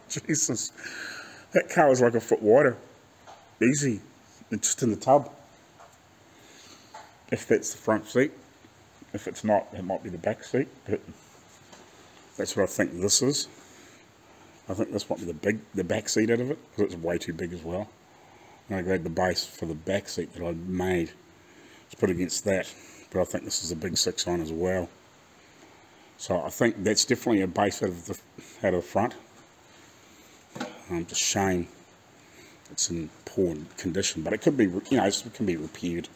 Jesus, that car was like a foot wider. Easy, it's just in the tub. If that's the front seat. If it's not, it might be the back seat. But that's what I think this is. I think this might be the back seat out of it, because it's way too big as well. And I grabbed the base for the back seat that I made to put against that. But I think this is a big 6 on as well. So I think that's definitely a base out of the front. It's a shame it's in poor condition, but it could be, you know, it can be repaired,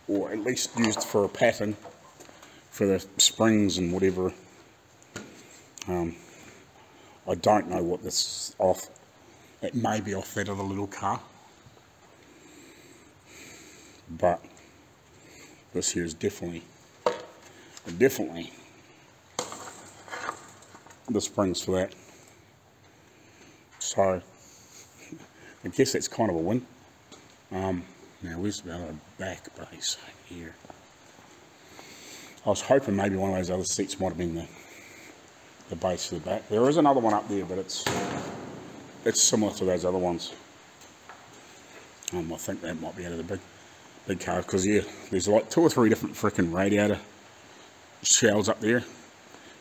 or at least used for a pattern for the springs and whatever. I don't know what this is off. It may be off that other little car, but this here is definitely the springs for that. So I guess that's kind of a win. Now where's the other back base here? I was hoping maybe one of those other seats might have been the base for the back. There is another one up there, but it's similar to those other ones. I think that might be out of the big car, because yeah, there's like 2 or 3 different freaking radiator shells up there,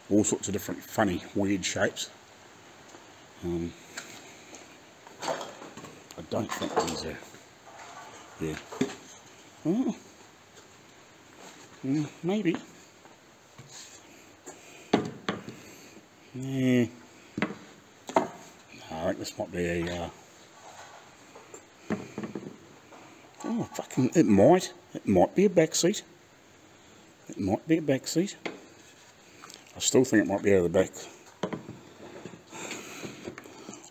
all sorts of different funny, weird shapes. I don't think these are, yeah. Oh. Maybe. Yeah. No, I think this might be a, oh, fucking, it might be a back seat. It might be a back seat. I still think it might be out of the back.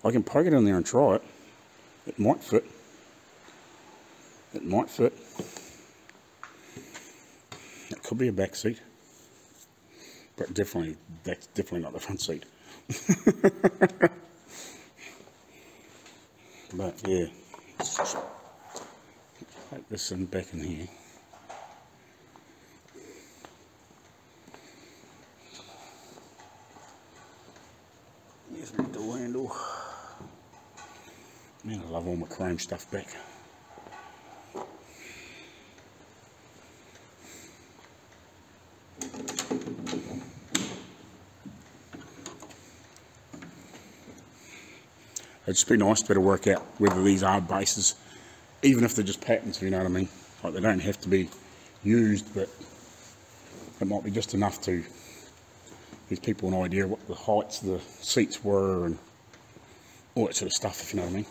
I can poke it in there and try it. It might fit. It might fit. It could be a back seat, but definitely not the front seat. But yeah, let's just take this in back in here. Here's my door handle. Man, I love all my chrome stuff back. It'd just be nice to be able to work out whether these are bases, even if they're just patterns, you know what I mean? Like, they don't have to be used, but it might be just enough to give people an idea what the heights of the seats were and all that sort of stuff, if you know what I mean.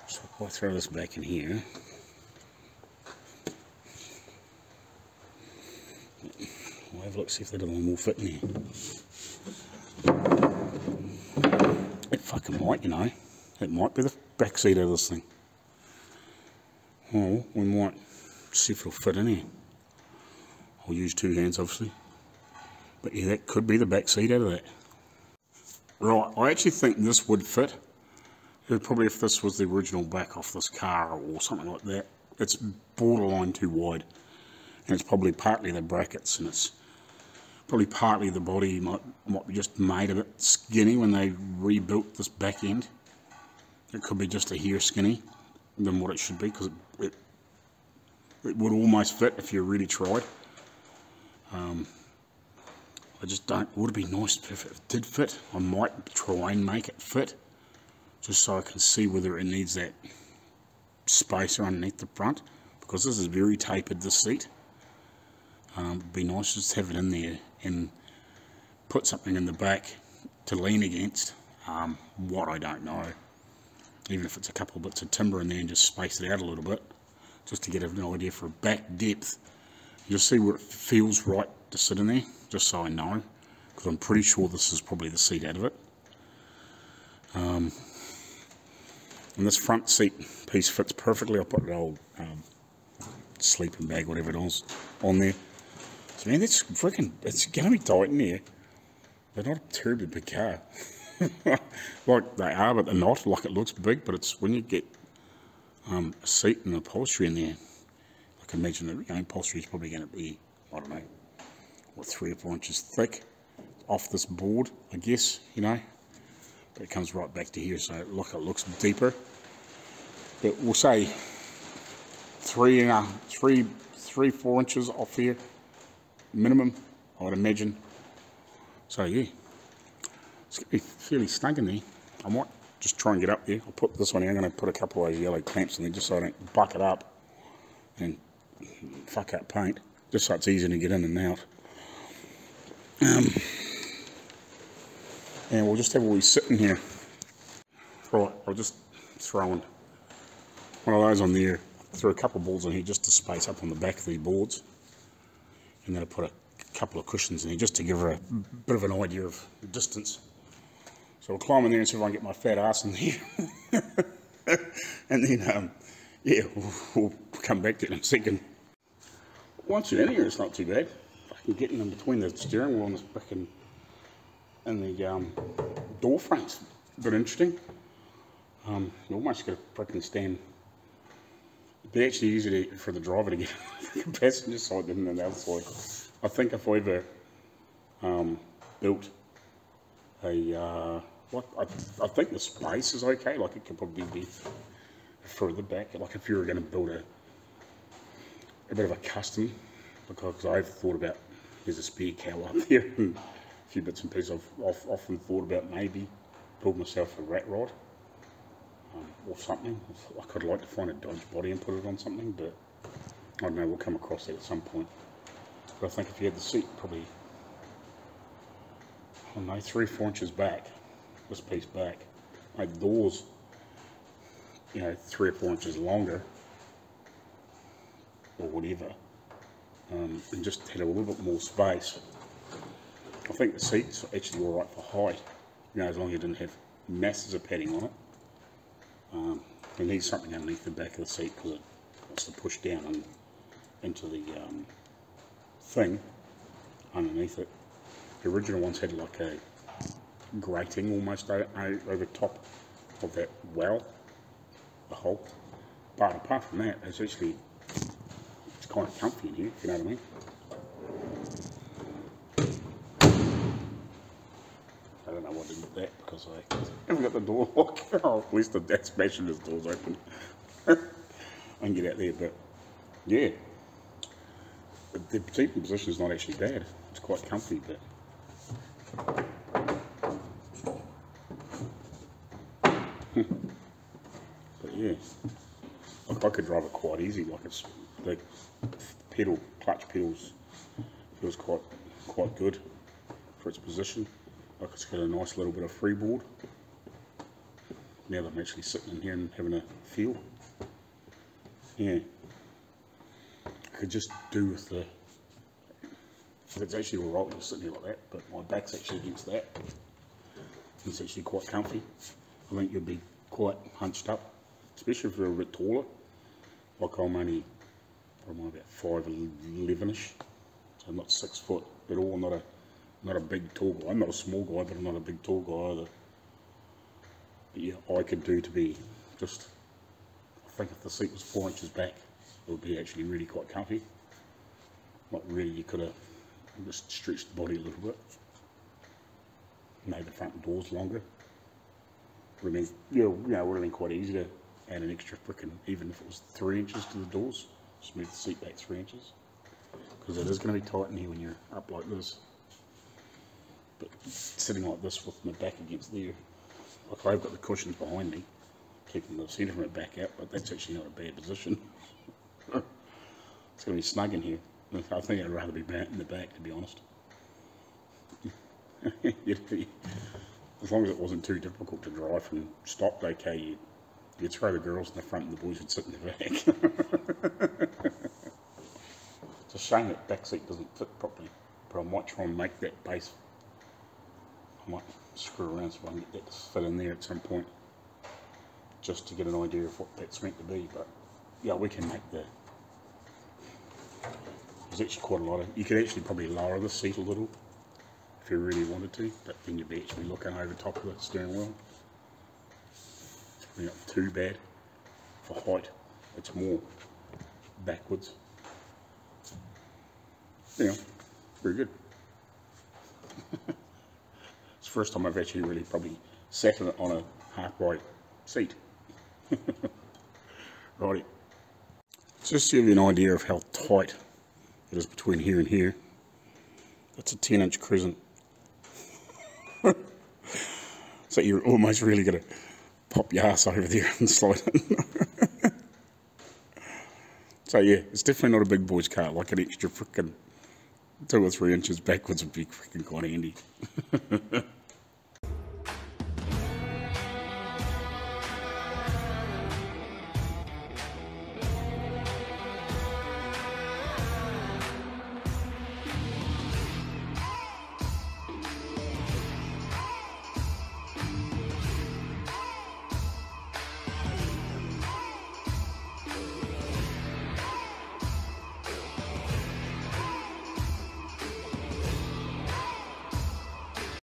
So if I throw this back in here, we'll have a look, see if that other one will fit in here. It fucking might, you know. It might be the back seat of this thing. Well, we might see if it'll fit in here. I'll use 2 hands, obviously. But yeah, that could be the back seat out of that. Right, I actually think this would fit. Probably if this was the original back off this car or something like that. It's borderline too wide. And it's probably partly the brackets, and it's probably partly the body might be just made a bit skinny when they rebuilt this back end. It could be just a hair skinny than what it should be, because it would almost fit if you really tried. I just don't, would it be nice if it did fit? I might try and make it fit, just so I can see whether it needs that spacer underneath the front, because this is very tapered, this seat. It'd be nice just to have it in there and put something in the back to lean against. What, I don't know. Even if it's a couple of bits of timber in there, and just space it out a little bit, just to get an idea for back depth. You'll see where it feels right to sit in there, just so I know, because I'm pretty sure this is probably the seat out of it. And this front seat piece fits perfectly. I put an old sleeping bag, whatever it is, on there. So man, that's freaking, it's going to be tight in there. They're not a terribly big car. Like they are, but they're not. Like it looks big, but it's when you get a seat and upholstery in there. I can imagine that, you know, upholstery is probably going to be, I don't know, what, 3 or 4 inches thick off this board, I guess, you know. But it comes right back to here, so look, it looks deeper. But we'll say 3, 4 inches off here, minimum, I would imagine. So yeah, it's going to be fairly snug in there. I might just try and get up there. I'll put this one here. I'm going to put a couple of yellow clamps in there just so I don't buck it up and fuck up paint, just so it's easy to get in and out. And we'll just have a wee sit in here. Right, I'll just throw in one of those on there, throw a couple of boards in here just to space up on the back of the boards, and then I'll put a couple of cushions in here just to give her a bit of an idea of the distance. So we'll climb in there and see if I can get my fat ass in there. And then, yeah, we'll come back to it in a second. Once you're in here, it's not too bad. Fucking getting in between the steering wheel and the frickin' and the door frames, a bit interesting. You almost got to frickin' stand. It'd be actually easy for the driver to get the passenger side than the other side. I think if I ever built a I think the space is okay. Like it could probably be further back. Like if you were going to build a bit of a custom, because I've thought about, there's a spare cow up there and a few bits and pieces. I've often thought about maybe build myself a rat rod or something. I could like to find a Dodge body and put it on something, but I don't know, we'll come across that at some point. But I think if you had the seat probably, I don't know, 3 or 4 inches back, this piece back, make the doors, you know, 3 or 4 inches longer, or whatever, and just had a little bit more space. I think the seats are actually alright for height, you know, as long as you didn't have masses of padding on it. You need something underneath the back of the seat because it wants to push down and into the thing underneath it. The original ones had like a grating almost over top of that well, the hole. But apart from that, it's actually, it's kind of comfy in here, if you know what I mean. I don't know what to do with that because I haven't got the door locked. Oh, at least that's smashing this door's open. I can get out there, but yeah. The seating position is not actually bad. It's quite comfy, but yeah, I could drive it quite easy. Like it's the clutch pedals feels quite good for its position. Like it's got a nice little bit of freeboard. Now that I'm actually sitting in here and having a feel, yeah, I could just do with the. It's actually alright when I'm sitting here like that, but my back's actually against that. It's actually quite comfy. I think you'd be quite hunched up, especially if you're a bit taller. Like I'm only, what am I, about 5'11"ish, so I'm not 6 foot at all. I'm not a big tall guy. I'm not a small guy, but I'm not a big tall guy either. But yeah, I could do to be just, I think if the seat was 4 inches back, it would be actually really quite comfy. Like really, you could have just stretched the body a little bit. Made the front doors longer. would have been quite easy to add an extra frickin', even if it was 3 inches to the doors, just move the seat back 3 inches. Because it is going to be tight in here when you're up like this. But sitting like this with my back against there, like I've got the cushions behind me, keeping the centre of my back out, but that's actually not a bad position. It's going to be snug in here. I think I'd rather be in the back, to be honest. As long as it wasn't too difficult to drive from stopped okay, you'd throw the girls in the front and the boys would sit in the back. It's a shame that back seat doesn't fit properly, but I might try and make that base. I might screw around so I can get that to fit in there at some point, just to get an idea of what that's meant to be. But yeah, we can make that. There's actually quite a lot of, you could actually probably lower the seat a little if you really wanted to, but then you'd be actually looking over top of the steering wheel. It's probably not too bad for height, it's more backwards. Yeah, very good. It's the first time I've actually really probably sat in it on a half-right seat. Righty. Just to give you an idea of how tight it is between here and here. That's a 10-inch crescent. So you're almost really going to pop your ass over there and slide in. So yeah, it's definitely not a big boy's car. Like an extra frickin' 2 or 3 inches backwards would be frickin' quite handy.